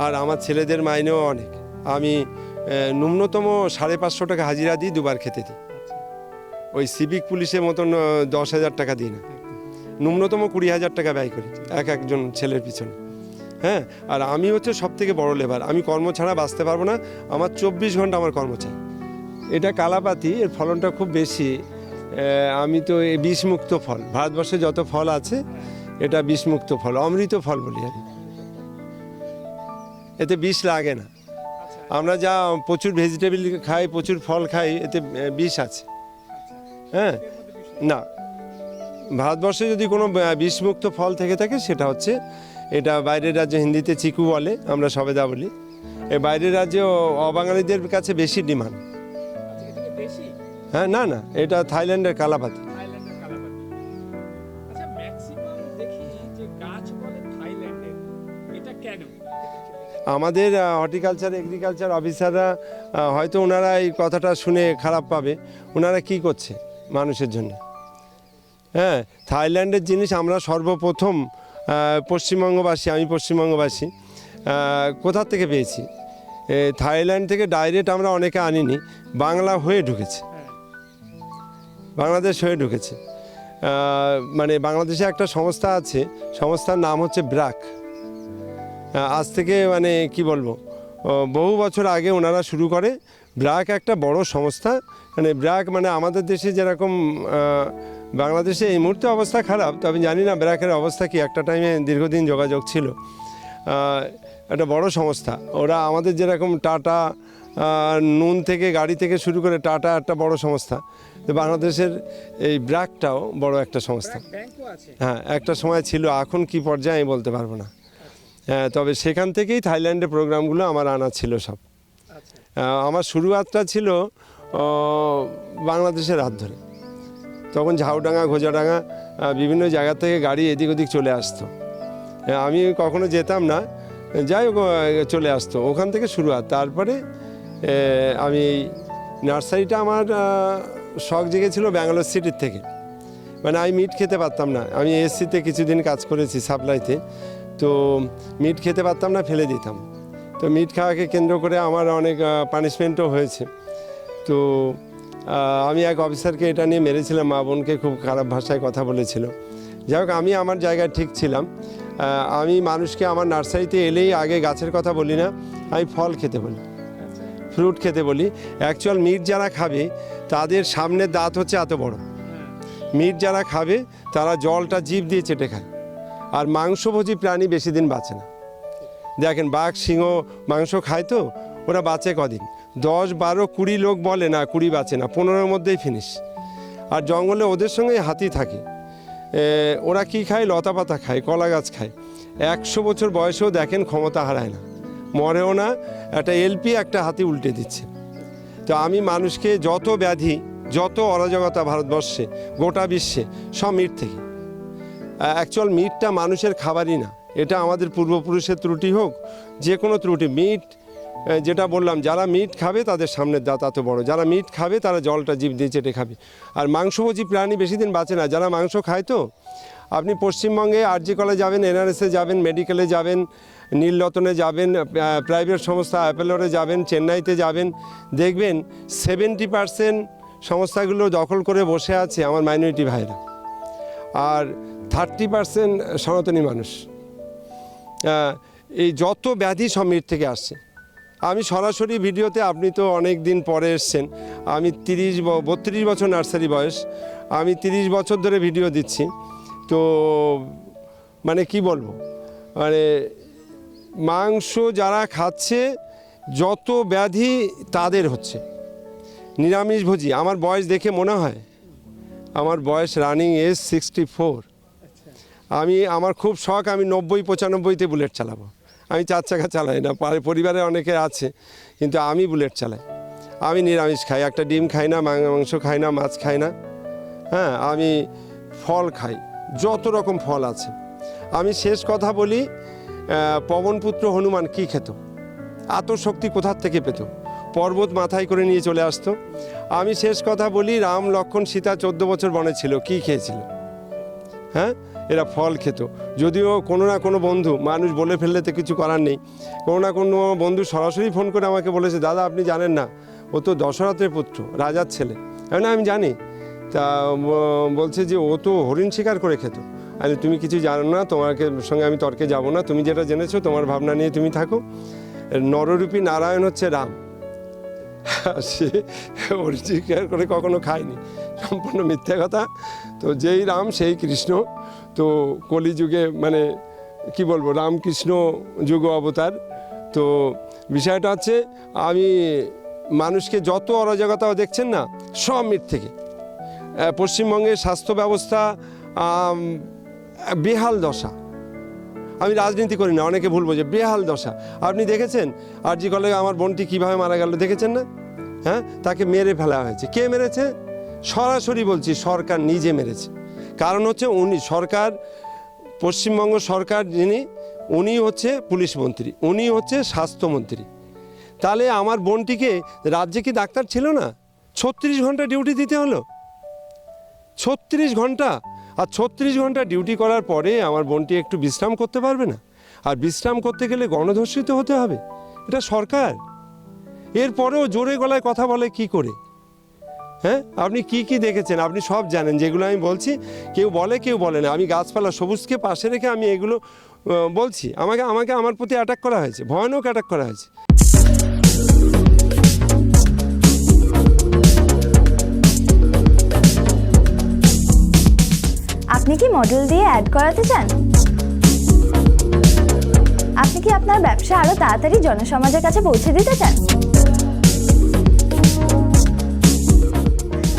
আর আমার ছেলেদের মাইনেও অনেক। আমি ন্যূনতম 550 টাকা হাজিরা দিই, 2 বার খেতে দিই। ওই সিভিক পুলিশের মতন 10,000 টাকা দিই না, ন্যূনতম 20,000 টাকা ব্যয় করি একজন ছেলের পিছনে। হ্যাঁ, আর আমি সব থেকে বড় লেবার। আমি কর্ম ছাড়া বাঁচতে পারবো না, আমার 24 ঘন্টা আমার কর্ম চাই। এটা কালাপাতি, এর ফলনটা খুব বেশি। আমি তো এই বিষমুক্ত ফল, ভারতবর্ষে যত ফল আছে এটা বিষমুক্ত ফল, অমৃত ফল বলি আমি। এতে বিষ লাগে না। আমরা যা প্রচুর ভেজিটেবল খাই, প্রচুর ফল খাই, এতে বিষ আছে। হ্যাঁ, না, ভারতবর্ষে যদি কোনো বিষমুক্ত ফল থেকে থাকে সেটা হচ্ছে এটা বাইরের রাজ্যে হিন্দিতে চিকু বলে, আমরা সবেদা বলি। এই বাইরের রাজ্যে অবাঙালিদের কাছে বেশি ডিমান্ড। হ্যাঁ, না না, এটা থাইল্যান্ডের কালাপাতি। আমাদের হর্টিকালচার এগ্রিকালচার অফিসাররা হয়তো ওনারা এই কথাটা শুনে খারাপ পাবে, ওনারা কি করছে মানুষের জন্য। হ্যাঁ, থাইল্যান্ডের জিনিস আমরা সর্বপ্রথম পশ্চিমবঙ্গবাসী, আমি পশ্চিমবঙ্গবাসী, কোথা থেকে পেয়েছি? থাইল্যান্ড থেকে ডাইরেক্ট আমরা অনেকে আনিনি, বাংলা হয়ে ঢুকেছে, বাংলাদেশ হয়ে ঢুকেছে। মানে বাংলাদেশে একটা সংস্থা আছে, সংস্থার নাম হচ্ছে ব্র্যাক। আজ থেকে মানে কি বলবো, বহু বছর আগে ওনারা শুরু করে। ব্র্যাক একটা বড় সংস্থা। মানে ব্র্যাক মানে আমাদের দেশে যেরকম, বাংলাদেশে এই মুহূর্তে অবস্থা খারাপ, তবে জানি না ব্র্যাকের অবস্থা কি। একটা টাইমে দীর্ঘদিন যোগাযোগ ছিল। একটা বড় সংস্থা। ওরা আমাদের যেরকম টাটা, নুন থেকে গাড়ি থেকে শুরু করে টাটা একটা বড় সংস্থা, তো বাংলাদেশের এই ব্র্যাকটাও বড় একটা সংস্থা। হ্যাঁ, একটা সময় ছিল, এখন কি পর্যায়ে আমি বলতে পারবো না। হ্যাঁ, তবে সেখান থেকেই থাইল্যান্ডের প্রোগ্রামগুলো আমার আনা ছিল সব। আমার শুরুয়াতটা ছিল বাংলাদেশের হাত ধরে। তখন ঝাউডাঙ্গা, ঘোজাডাঙ্গা বিভিন্ন জায়গা থেকে গাড়ি এদিক ওদিক চলে আসতো। আমি কখনো যেতাম না, যাই হোক চলে আসতো, ওখান থেকে শুরুয়াত। তারপরে আমি এই নার্সারিটা আমার শখ জেগেছিল ব্যাঙ্গালোর সিটির থেকে। মানে আমি মিট খেতে পারতাম না। আমি এসসিতে কিছুদিন কাজ করেছি সাপ্লাইতে, তো মিট খেতে পারতাম না, ফেলে দিতাম। তো মিট খাওয়াকে কেন্দ্র করে আমার অনেক পানিশমেন্টও হয়েছে। তো আমি এক অফিসারকে এটা নিয়ে মেরেছিলাম, মা বোনকে খুব খারাপ ভাষায় কথা বলেছিল। যাই হোক, আমি আমার জায়গায় ঠিক ছিলাম। আমি মানুষকে আমার নার্সারিতে এলেই আগে গাছের কথা বলি না, আমি ফল খেতে বলি, ফ্রুট খেতে বলি। অ্যাকচুয়াল মিট যারা খাবে তাদের সামনের দাঁত হচ্ছে এত বড়। মিট যারা খাবে তারা জলটা জিভ দিয়ে চেটে খায়। আর মাংসভোজী প্রাণী বেশি দিন বাঁচে না। দেখেন, বাঘ সিংহ মাংস খায়, তো ওরা বাঁচে কদিন? 10, 12, 20 লোক বলে না 20 বাঁচে না, 15-র মধ্যেই ফিনিশ। আর জঙ্গলে ওদের সঙ্গে হাতি থাকে। ওরা কি খায়? লতা পাতা খায়, কলা গাছ খায়। 100 বছর বয়সেও দেখেন ক্ষমতা হারায় না, মরেও না। একটা এলপি একটা হাতি উল্টে দিচ্ছে। তো আমি মানুষকে যত ব্যাধি, যত অরাজকতা ভারতবর্ষে, গোটা বিশ্বে, সব মিট থেকে। অ্যাকচুয়াল মিটটা মানুষের খাবারই না, এটা আমাদের পূর্বপুরুষের ত্রুটি হোক, যে কোনো ত্রুটি। মিট যেটা বললাম, যারা মিট খাবে তাদের সামনের দাঁত এত বড়। যারা মিট খাবে তারা জলটা জিভ দিয়ে চেটে খাবে। আর মাংসভোজী প্রাণী বেশি দিন বাঁচে না, যারা মাংস খায়। তো আপনি পশ্চিমবঙ্গে আরজি কলেজে যাবেন, এনআরএসে যাবেন, মেডিকেলে যাবেন, নীলরতনে যাবেন, প্রাইভেট সংস্থা অ্যাপেলোরে যাবেন, চেন্নাইতে যাবেন, দেখবেন 70% সংস্থাগুলো দখল করে বসে আছে আমার মাইনরিটি ভাইরা, আর 30% সনাতনী মানুষ। এই যত ব্যাধি সব মিট থেকে আসছে। আমি সরাসরি ভিডিওতে, আপনি তো অনেক দিন পরে এসছেন, আমি 32 বছর নার্সারি বয়স, আমি 30 বছর ধরে ভিডিও দিচ্ছি। তো মানে কি বলবো, মানে মাংস যারা খাচ্ছে যত ব্যাধি তাদের হচ্ছে। নিরামিষভোজী, আমার বয়স দেখে মনে হয় আমার বয়স রানিং এজ 64। আমার খুব শখ, আমি 90-95-তে বুলেট চালাবো। আমি 4 চাকা চালাই না, পরিবারে অনেকে আছে, কিন্তু আমি বুলেট চালাই। আমি নিরামিষ খাই, একটা ডিম খাই না, মাংস খাই না, মাছ খাই না। হ্যাঁ, আমি ফল খাই, যত রকম ফল আছে। আমি শেষ কথা বলি, পবনপুত্র হনুমান কি খেত? আত্মশক্তি কোথার থেকে পেত? পর্বত মাথায় করে নিয়ে চলে আসতো। আমি শেষ কথা বলি, রাম, লক্ষ্মণ, সীতা 14 বছর বনে ছিল, কি খেয়েছিল? হ্যাঁ, এরা ফল খেত। যদিও কোনো না কোনো বন্ধু, মানুষ বলে ফেললে তো কিছু করার নেই, কোনো না কোনো বন্ধু সরাসরি ফোন করে আমাকে বলেছে, দাদা আপনি জানেন না, ও তো দশরথের পুত্র, রাজার ছেলে। না, আমি জানি। তা বলছে যে ও তো হরিণ শিকার করে খেত। আরে তুমি কিছু জানো না, তোমাকে সঙ্গে আমি তর্কে যাব না, তুমি যেটা জেনেছো তোমার ভাবনা নিয়ে তুমি থাকো। নররূপী নারায়ণ হচ্ছে রাম, সে অস্বীকার করে কখনো খায়নি, সম্পূর্ণ মিথ্যা কথা। তো যেই রাম সেই কৃষ্ণ। তো কলিযুগে মানে কি বলবো, রামকৃষ্ণ যুগ অবতার। তো বিষয়টা হচ্ছে আমি মানুষকে যত অরাজকতা দেখছেন না, সব মিথ থেকে। পশ্চিমবঙ্গের স্বাস্থ্য ব্যবস্থা বেহাল দশা। আমি রাজনীতি করি না, অনেকে ভুল বোঝে, বেহাল দশা। আপনি দেখেছেন আরজি কলেজে আমার বোনটি কীভাবে মারা গেল, দেখেছেন না? হ্যাঁ, তাকে মেরে ফেলা হয়েছে। কে মেরেছে? সরাসরি বলছি, সরকার নিজে মেরেছে। কারণ হচ্ছে উনি সরকার, পশ্চিমবঙ্গ সরকার যিনি, উনি হচ্ছে পুলিশ মন্ত্রী, উনি হচ্ছে স্বাস্থ্যমন্ত্রী। তাহলে আমার বোনটিকে, রাজ্যে কি ডাক্তার ছিল না? 36 ঘন্টা ডিউটি দিতে হলো, 36 ঘন্টা। আর 36 ঘন্টা ডিউটি করার পরে আমার বোনটি একটু বিশ্রাম করতে পারবে না? আর বিশ্রাম করতে গেলে গণধর্ষিত হতে হবে? এটা সরকার। এরপরেও জোরে গলায় কথা বলে কি করে? হ্যাঁ, আপনি কি কি দেখেছেন? আপনি সব জানেন, যেগুলো আমি বলছি। কেউ বলে, কেউ বলে না। আমি গাছপালা সবুজকে পাশে রেখে আমি এগুলো বলছি। আমাকে আমার প্রতি অ্যাটাক করা হয়েছে, ভয়ানক অ্যাটাক করা হয়েছে।
আপনি কি মডেল দিয়ে অ্যাড করাতে চান? আপনি কি আপনার ব্যবসা আরো তাড়াতাড়ি জনসমাজের কাছে পৌঁছে দিতে চান?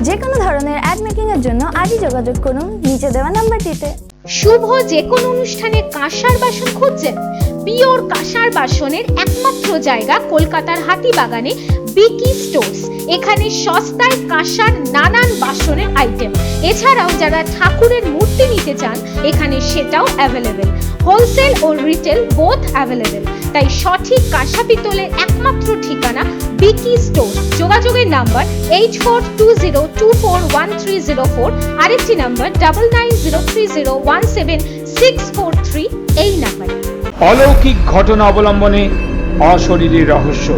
যে কোনো ধরনের অ্যাড মেকিং এর জন্য আজই যোগাযোগ করুন নিচে দেওয়া নাম্বারটিতে।
শুভ যে কোনো অনুষ্ঠানে কাঁসার বাসন খুঁজছেন? পিওর কাঁসার বাসনের একমাত্র জায়গা কলকাতার হাতিবাগানে বিকি স্টোর্স। এখানে সস্তায় কাঁসার নানান বাসনের আইটেম, এছাড়াও যারা ঠাকুরের মূর্তি নিতে চান এখানে সেটাও অ্যাভেলেবেল। হোলসেল ও রিটেল বোথ অ্যাভেলেবেল। তাই সঠিক কাঁসা পিতলের একমাত্র ঠিকানা বিকি স্টোর। যোগাযোগের নাম্বার 8420241304, আরেকটি নাম্বার 9903017643 এই নাম্বারে।
অলৌকিক ঘটনা অবলম্বনে অশরীরী রহস্য।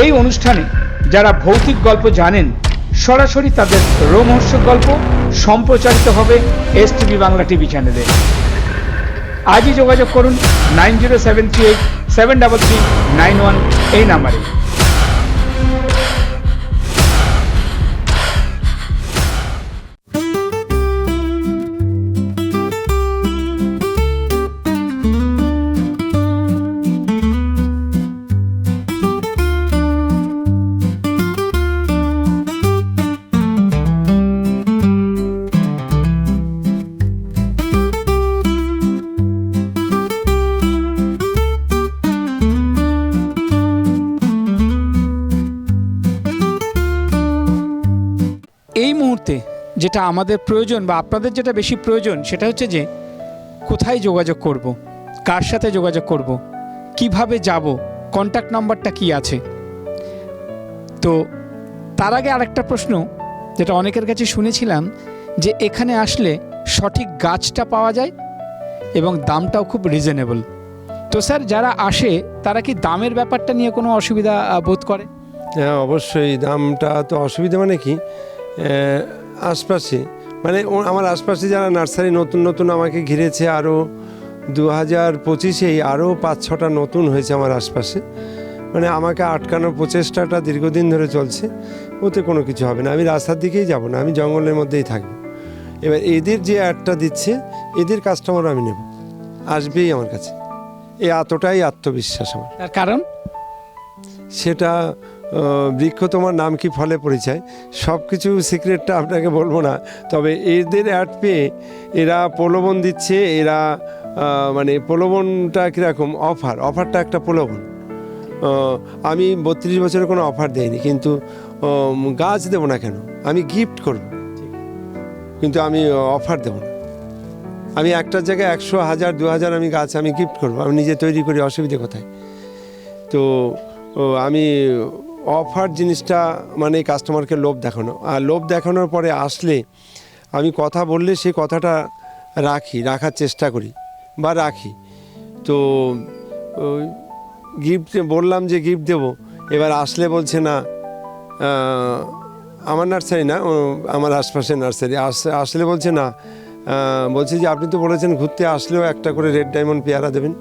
এই অনুষ্ঠানে যারা ভৌতিক গল্প জানেন, সরাসরি তাদের রোমহর্ষক গল্প সম্প্রচারিত হবে STV বাংলা টিভি চ্যানেলে। আজই যোগাযোগ করুন 9073873391 এই নাম্বারে। এই মুহূর্তে যেটা আমাদের প্রয়োজন বা আপনাদের যেটা বেশি প্রয়োজন, সেটা হচ্ছে যে কোথায় যোগাযোগ করব, কার সাথে যোগাযোগ করব, কিভাবে যাব, কন্ট্যাক্ট নাম্বারটা কি আছে। তো তার আগে আরেকটা প্রশ্ন, যেটা অনেকের কাছে শুনেছিলাম, যে এখানে আসলে সঠিক গাছটা পাওয়া যায় এবং দামটাও খুব রিজনেবল। তো স্যার, যারা আসে তারা কি দামের ব্যাপারটা নিয়ে কোনো অসুবিধা বোধ করে?
হ্যাঁ, অবশ্যই। দামটা তো অসুবিধা মানে কি, আশপাশে মানে আমার আশপাশে যারা নার্সারি নতুন নতুন আমাকে ঘিরেছে, আরও 2025-এই আরও 5-6টা নতুন হয়েছে আমার আশপাশে। মানে আমাকে আটকানোর প্রচেষ্টাটা দীর্ঘদিন ধরে চলছে। ওতে কোনো কিছু হবে না, আমি রাস্তার দিকেই যাব না, আমি জঙ্গলের মধ্যেই থাকবো। এবার এদের যে অ্যাডটা দিচ্ছে, এদের কাস্টমার আমি নেব, আসবেই আমার কাছে। এতটাই আত্মবিশ্বাস আমার।
তার কারণ
সেটা বৃক্ষ তোমার নাম কি ফলে পরিচয়, সব কিছু সিক্রেটটা আপনাকে বলবো না। তবে এদের অ্যাড পেয়ে এরা প্রলোভন দিচ্ছে। এরা মানে প্রলোভনটা কীরকম, অফারটা একটা প্রলোভন। আমি 32 বছরে কোনো অফার দেইনি, কিন্তু গাছ দেবো না কেন, আমি গিফট করব, কিন্তু আমি অফার দেবো না। আমি একটার জায়গায় 100, 1000, 2000 আমি গাছ আমি গিফট করব, আমি নিজে তৈরি করি, অসুবিধে কোথায়? তো আমি অফার জিনিসটা মানে কাস্টমারকে লোভ দেখানো, আর লোভ দেখানোর পরে আসলে আমি কথা বললে সেই কথাটা রাখার চেষ্টা করি বা রাখি। তো গিফট বললাম যে গিফট দেবো, এবার আসলে বলছে না, আমার নার্সারি না, আমার আশপাশের নার্সারি, আসলে বলছে না, বলছে যে আপনি তো বলেছেন ঘুরতে আসলেও একটা করে রেড ডায়মন্ড পেয়ারা দেবেন।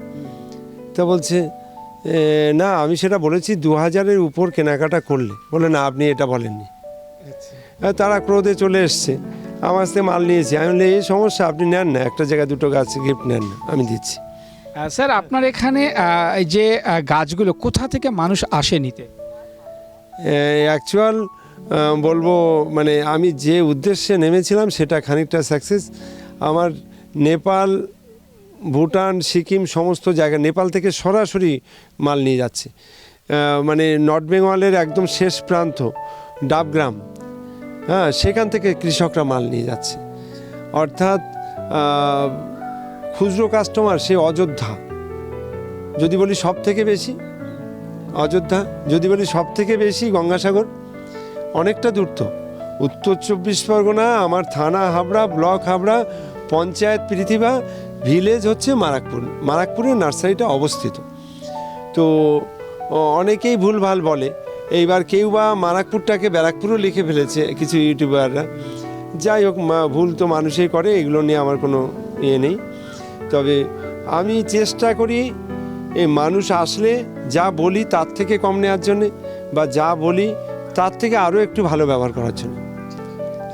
তা বলছে না আমি সেটা বলেছি 2000-এর উপর কেনাকাটা করলে। বলে না আপনি এটা বলেননি। তারা ক্রোধে চলে এসছে, আমার কাছ থেকে মাল নিয়েছি। আমি বলি এই সমস্যা, আপনি নেন না, একটা জায়গায় দুটো গাছ গিফট নেন না, আমি দিচ্ছি।
স্যার আপনার এখানে এই যে গাছগুলো কোথা থেকে মানুষ আসে নিতে?
অ্যাকচুয়াল বলবো মানে আমি যে উদ্দেশ্যে নেমেছিলাম সেটা খানিকটা সাকসেস। আমার নেপাল, ভুটান, সিকিম সমস্ত জায়গা, নেপাল থেকে সরাসরি মাল নিয়ে যাচ্ছে। মানে নর্থ বেঙ্গলের একদম শেষ প্রান্ত ডাবগ্রাম, হ্যাঁ, সেখান থেকে কৃষকরা মাল নিয়ে যাচ্ছে। অর্থাৎ খুচরো কাস্টমার সে অযোধ্যা, যদি বলি সব থেকে বেশি অযোধ্যা, যদি বলি সব থেকে বেশি গঙ্গাসাগর, অনেকটা দূর তো। উত্তর 24 পরগনা, আমার থানা হাবড়া, ব্লক হাবড়া, পঞ্চায়েত পৃথিবী, ভিলেজ হচ্ছে মারাকপুর। মারাকপুরে নার্সারিটা অবস্থিত। তো অনেকেই ভুলভাল বলে, এইবার কেউ বা মারাকপুরটাকে ব্যারাকপুরও লিখে ফেলেছে কিছু ইউটিউবাররা। যাই হোক, ভুল তো মানুষই করে, এগুলো নিয়ে আমার কোনো ইয়ে নেই। তবে আমি চেষ্টা করি এই মানুষ আসলে যা বলি তার থেকে কম নেওয়ার জন্যে, বা যা বলি তার থেকে আরও একটু ভালো ব্যবহার করার জন্য।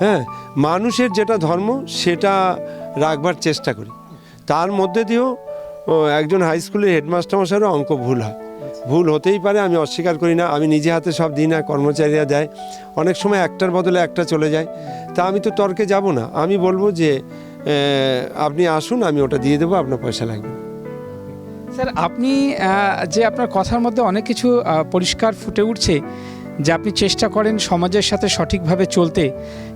হ্যাঁ, মানুষের যেটা ধর্ম সেটা রাখবার চেষ্টা করি। তার মধ্যে দিয়েও একজন হাই স্কুলের হেডমাস্টার মশাইয়েরও অঙ্ক ভুল হয়, ভুল হতেই পারে, আমি অস্বীকার করি না। আমি নিজে হাতে সব দিই না, কর্মচারীরা দেয়। অনেক সময় একটার বদলে একটা চলে যায়, তা আমি তো তর্কে যাব না। আমি বলবো যে আপনি আসুন, আমি ওটা দিয়ে দেবো, আপনার পয়সা লাগবে।
স্যার আপনি যে আপনার কথার মধ্যে অনেক কিছু পরিষ্কার ফুটে উঠছে, যে আপনি চেষ্টা করেন সমাজের সাথে সঠিকভাবে চলতে,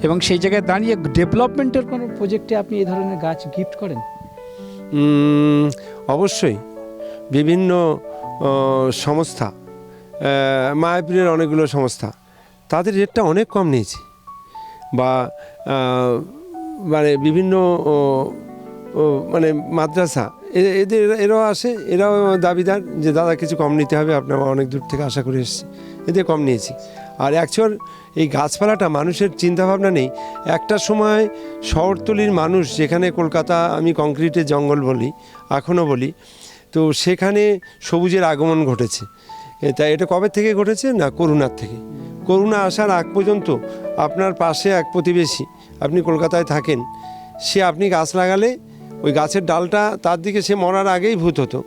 এবং সেই জায়গায় দাঁড়িয়ে ডেভেলপমেন্টের কোনো প্রজেক্টে আপনি এই ধরনের গাছ গিফট করেন।
অবশ্যই বিভিন্ন সংস্থা, মায়াপুরের অনেকগুলো সংস্থা, তাদের রেটটা অনেক কম নিয়েছি। বা মানে বিভিন্ন মানে মাদ্রাসা, এরাও আসে, এরাও দাবিদার যে দাদা কিছু কম নিতে হবে, আপনার অনেক দূর থেকে আশা করে এসেছি, এদের কম নিয়েছি। আর অ্যাকচুয়াল এই গাছপালাটা মানুষের চিন্তাভাবনা নেই। একটা সময় শহরতলির মানুষ, যেখানে কলকাতা আমি কংক্রিটের জঙ্গল বলি, এখনও বলি, তো সেখানে সবুজের আগমন ঘটেছে। তাই এটা কবে থেকে ঘটেছে না, করোনার থেকে। করোনা আসার আগ পর্যন্ত আপনার পাশে এক প্রতিবেশী, আপনি কলকাতায় থাকেন, সে আপনি গাছ লাগালে ওই গাছের ডালটা তার দিকে, সে মরার আগেই ভূত হতো,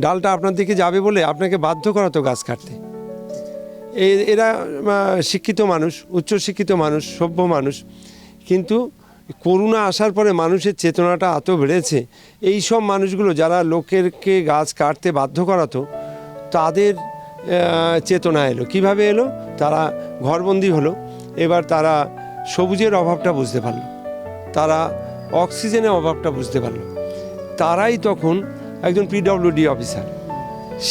ডালটা আপনার দিকে যাবে বলে আপনাকে বাধ্য করাতো গাছ কাটতে। এরা শিক্ষিত মানুষ, উচ্চশিক্ষিত মানুষ, সভ্য মানুষ। কিন্তু করোনা আসার পরে মানুষের চেতনাটা এত বেড়েছে, এই সব মানুষগুলো যারা লোকেরকে গাছ কাটতে বাধ্য করাতো, তাদের চেতনা এলো। কিভাবে এলো? তারা ঘরবন্দি হলো, এবার তারা সবুজের অভাবটা বুঝতে পারলো, তারা অক্সিজেনের অভাবটা বুঝতে পারলো। তারাই তখন একজন পিডব্লিউডি অফিসার,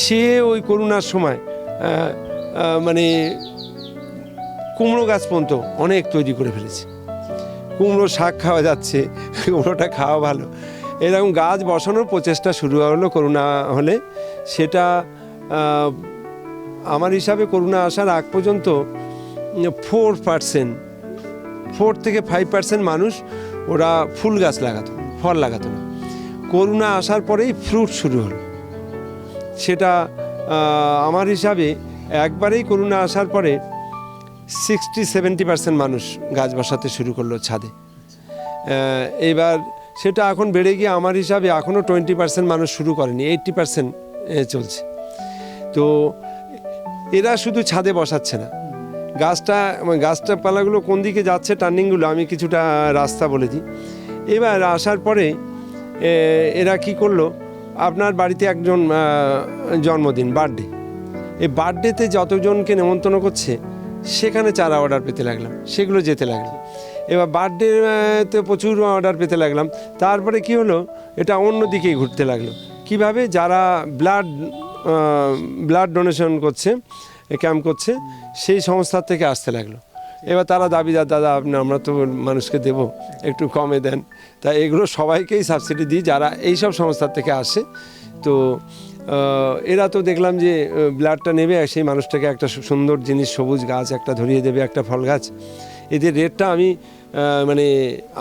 সে ওই করোনার সময় মানে কুমড়ো গাছ পর্যন্ত অনেক তৈরি করে ফেলেছে। কুমড়ো শাক খাওয়া যাচ্ছে, কুমড়োটা খাওয়া ভালো, এরকম গাছ বসানোর প্রচেষ্টা শুরু হলো করোনা হলে। সেটা আমার হিসাবে করোনা আসার আগ পর্যন্ত 4 থেকে 5% মানুষ ওরা ফুল গাছ লাগাতো, ফল লাগাতো না। করোনা আসার পরেই ফ্রুট শুরু হলো। সেটা আমার হিসাবে একবারেই করোনা আসার পরে 60-70% মানুষ গাছ বসাতে শুরু করলো ছাদে। এবার সেটা এখন বেড়ে গিয়ে আমার হিসাবে এখনও 20% মানুষ শুরু করেনি, 80% চলছে। তো এরা শুধু ছাদে বসাচ্ছে না, গাছটা পালাগুলো কোন দিকে যাচ্ছে, টার্নিংগুলো আমি কিছুটা রাস্তা বলে দিই। এবার আসার পরে এরা কি করলো, আপনার বাড়িতে একজন জন্মদিন, বার্থডে, এই বার্থডেতে যতজনকে নেমন্তন্ন করছে সেখানে চারা অর্ডার পেতে লাগলাম, সেগুলো যেতে লাগলো। এবার বার্থডেতে প্রচুর অর্ডার পেতে লাগলাম। তারপরে কি হলো, এটা অন্য দিকেই ঘুরতে লাগলো। কিভাবে? যারা ব্লাড ডোনেশন করছে, ক্যাম্প করছে, সেই সংস্থার থেকে আসতে লাগলো। এবার তারা দাবিদার, দাদা আমরা তো মানুষকে দেবো, একটু কমে দেন। তা এগুলো সবাইকেই সাবসিডি দিই যারা এইসব সংস্থার থেকে আসে। তো এরা তো দেখলাম যে ব্লাডটা নেবে, সেই মানুষটাকে একটা সুন্দর জিনিস, সবুজ গাছ একটা ধরিয়ে দেবে, একটা ফল গাছ। এদের রেটটা আমি মানে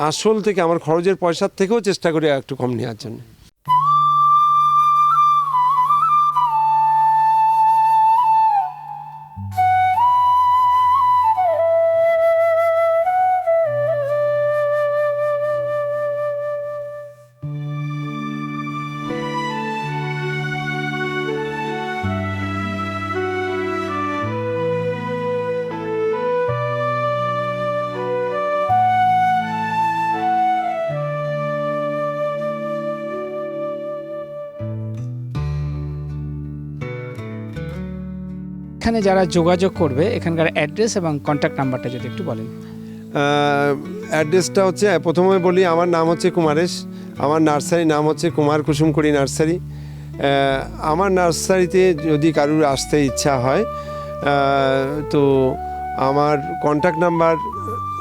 আসল থেকে আমার খরচের পয়সার থেকেও চেষ্টা করি একটু কম নেওয়ার জন্য।
এখানে যারা যোগাযোগ করবে এখানকার অ্যাড্রেস এবং কন্ট্যাক্ট নাম্বারটা যদি একটু বলেন।
অ্যাড্রেসটা হচ্ছে, প্রথমে বলি আমার নাম হচ্ছে কুমারেশ, আমার নার্সারির নাম হচ্ছে কুমার কুসুমকড়ি নার্সারি। আমার নার্সারিতে যদি কারুর আসতে ইচ্ছা হয় তো আমার কন্ট্যাক্ট নাম্বার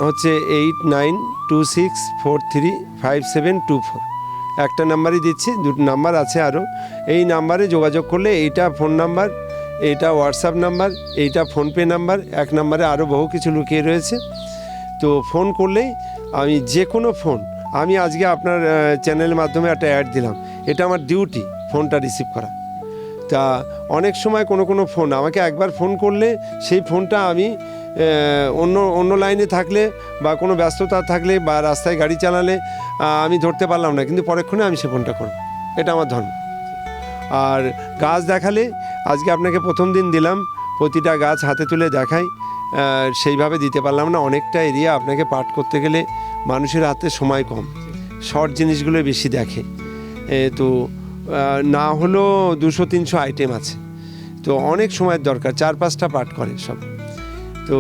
হচ্ছে 8926435724। একটা নাম্বারই দিচ্ছি, দুটো নাম্বার আছে আরও। এই নাম্বারে যোগাযোগ করলে এইটা ফোন নাম্বার, এইটা হোয়াটসঅ্যাপ নাম্বার, এইটা ফোনপে নাম্বার, এক নাম্বারে আরও বহু কিছু লুকিয়ে রয়েছে। তো ফোন করলেই আমি যে কোনো ফোন, আমি আজকে আপনার চ্যানেলের মাধ্যমে একটা অ্যাড দিলাম, এটা আমার ডিউটি ফোনটা রিসিভ করা। তা অনেক সময় কোনো ফোন আমাকে একবার ফোন করলে সেই ফোনটা আমি অন্য লাইনে থাকলে বা কোনো ব্যস্ততা থাকলে বা রাস্তায় গাড়ি চালালে আমি ধরতে পারলাম না, কিন্তু পরক্ষণে আমি সে ফোনটা করব, এটা আমার ধর্ম। আর গাছ দেখালে আজকে আপনাকে প্রথম দিন দিলাম, প্রতিটা গাছ হাতে তুলে দেখাই, সেইভাবে দিতে পারলাম না। অনেকটা এরিয়া আপনাকে পাঠ করতে গেলে মানুষের হাতে সময় কম, শর্ট জিনিসগুলো বেশি দেখে। তো না হলেও 200-300 আইটেম আছে, তো অনেক সময়ের দরকার, 4-5টা পাঠ করে সব। তো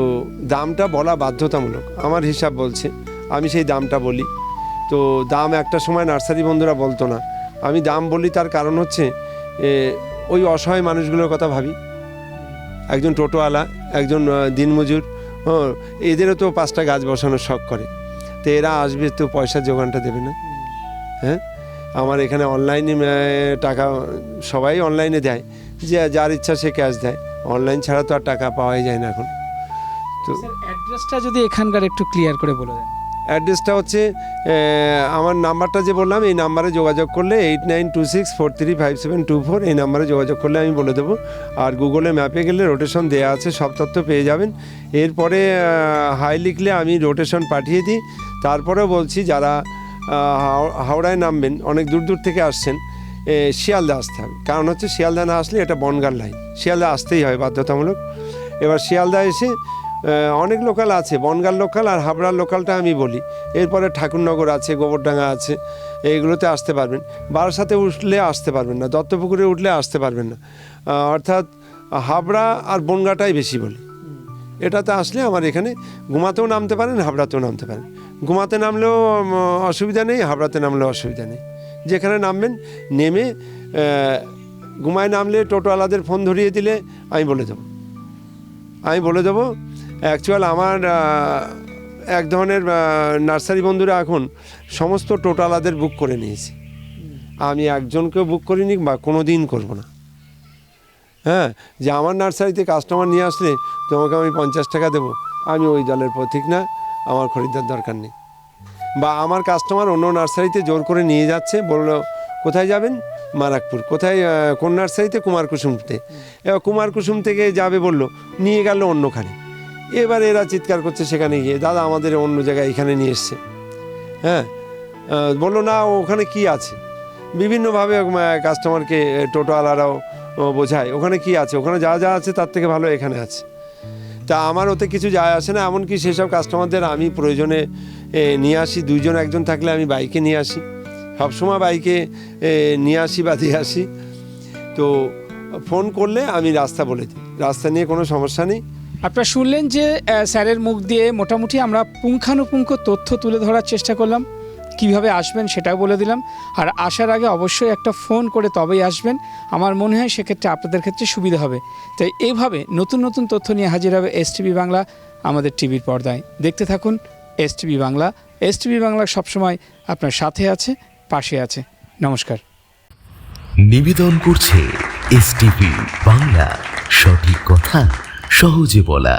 দামটা বলা বাধ্যতামূলক, আমার হিসাব বলছে, আমি সেই দামটা বলি। তো দাম একটা সময় নার্সারি বন্ধুরা বলতো না, আমি দাম বলি, তার কারণ হচ্ছে ওই অসহায় মানুষগুলোর কথা ভাবি। একজন টোটোওয়ালা, একজন দিনমজুর, এদেরও তো 5টা গাছ বসানোর শখ করে, তো এরা আসবে তো পয়সার যোগানটা দেবে না? হ্যাঁ, আমার এখানে অনলাইনে টাকা সবাই অনলাইনে দেয়, যে যার ইচ্ছা সে ক্যাশ দেয়, অনলাইন ছাড়া তো আর টাকা পাওয়াই যায় না এখন। তো
অ্যাড্রেসটা যদি এখানকার একটু ক্লিয়ার করে বলে দেন।
অ্যাড্রেসটা হচ্ছে আমার নাম্বারটা যে বললাম, এই নাম্বারে যোগাযোগ করলে 8926435724, এই নাম্বারে যোগাযোগ করলে আমি বলে দেবো। আর গুগলে ম্যাপে গেলে রোটেশন দেওয়া আছে, সব তথ্য পেয়ে যাবেন। এরপরে হাই লিখলে আমি রোটেশন পাঠিয়ে দিই। তারপরেও বলছি, যারা হাওড়ায় নামবেন, অনেক দূর থেকে আসছেন, শিয়ালদা আসতে হবে, কারণ হচ্ছে শিয়ালদা না আসলে এটা বনগাঁর লাইন, শিয়ালদা আসতেই হয় বাধ্যতামূলক। এবার শিয়ালদা এসে অনেক লোকাল আছে, বনগাঁর লোকাল আর হাবড়ার লোকালটা আমি বলি। এরপরে ঠাকুরনগর আছে, গোবরডাঙ্গা আছে, এইগুলোতে আসতে পারবেন। বারাসাতে উঠলে আসতে পারবেন না, দত্তপুকুরে উঠলে আসতে পারবেন না, অর্থাৎ হাবড়া আর বনগাঁটাই বেশি বলি। এটাতে আসলে আমার এখানে ঘুমাতেও নামতে পারেন, হাবড়াতেও নামতে পারেন। ঘুমাতে নামলেও অসুবিধা নেই, হাবড়াতে নামলেও অসুবিধা নেই। যেখানে নামবেন নেমে ঘুমায় নামলে টোটোওয়ালাদের ফোন ধরিয়ে দিলে আমি বলে দেবো। অ্যাকচুয়াল আমার এক ধরনের নার্সারি বন্ধুরা এখন সমস্ত টোটোওয়ালাদের বুক করে নিয়েছে, আমি একজনকেও বুক করিনি বা কোনো দিন করবো না। হ্যাঁ, যে আমার নার্সারিতে কাস্টমার নিয়ে আসলে তোমাকে আমি 50 টাকা দেবো, আমি ওই দলের পথিক না, আমার খরিদ্দার দরকার নেই। বা আমার কাস্টমার অন্য নার্সারিতে জোর করে নিয়ে যাচ্ছে, বললো কোথায় যাবেন, মারাকপুর, কোথায় কোন নার্সারিতে, কুমার কুসুমতে। এবার কুমার কুসুম থেকে যাবে বললো, নিয়ে গেল অন্যখানে। এবার এরা চিৎকার করছে সেখানে গিয়ে, দাদা আমাদের অন্য জায়গায় এখানে নিয়ে এসছে। হ্যাঁ, বললো না ওখানে কি আছে, বিভিন্নভাবে কাস্টমারকে টোটোওয়ালারাও বোঝায় ওখানে কি আছে, ওখানে যা আছে তার থেকে ভালো এখানে আছে। তা আমার ওতে কিছু যায় আসে না, এমনকি সেসব কাস্টমারদের আমি প্রয়োজনে নিয়ে আসি, 2-1 থাকলে আমি বাইকে নিয়ে আসি, সবসময় বাইকে নিয়ে আসি বা দিয়ে আসি। তো ফোন করলে আমি রাস্তা বলে দিই, রাস্তা নিয়ে কোনো সমস্যা নেই।
আপনারা শুনলেন যে স্যারের মুখ দিয়ে মোটামুটি আমরা পুঙ্খানুপুঙ্খ তথ্য তুলে ধরার চেষ্টা করলাম, কিভাবে আসবেন সেটাও বলে দিলাম। আর আসার আগে অবশ্যই একটা ফোন করে তবেই আসবেন, আমার মনে হয় সেক্ষেত্রে আপনাদের ক্ষেত্রে সুবিধা হবে। তাই এইভাবে নতুন তথ্য নিয়ে হাজির হবে এসটিভি বাংলা আমাদের টিভির পর্দায়। দেখতে থাকুন এসটিভি বাংলা। এসটিভি বাংলা সবসময় আপনার সাথে আছে, পাশে আছে। নমস্কার।
নিবেদন করছে এসটিভি বাংলা, সঠিক কথা সহজে বলা।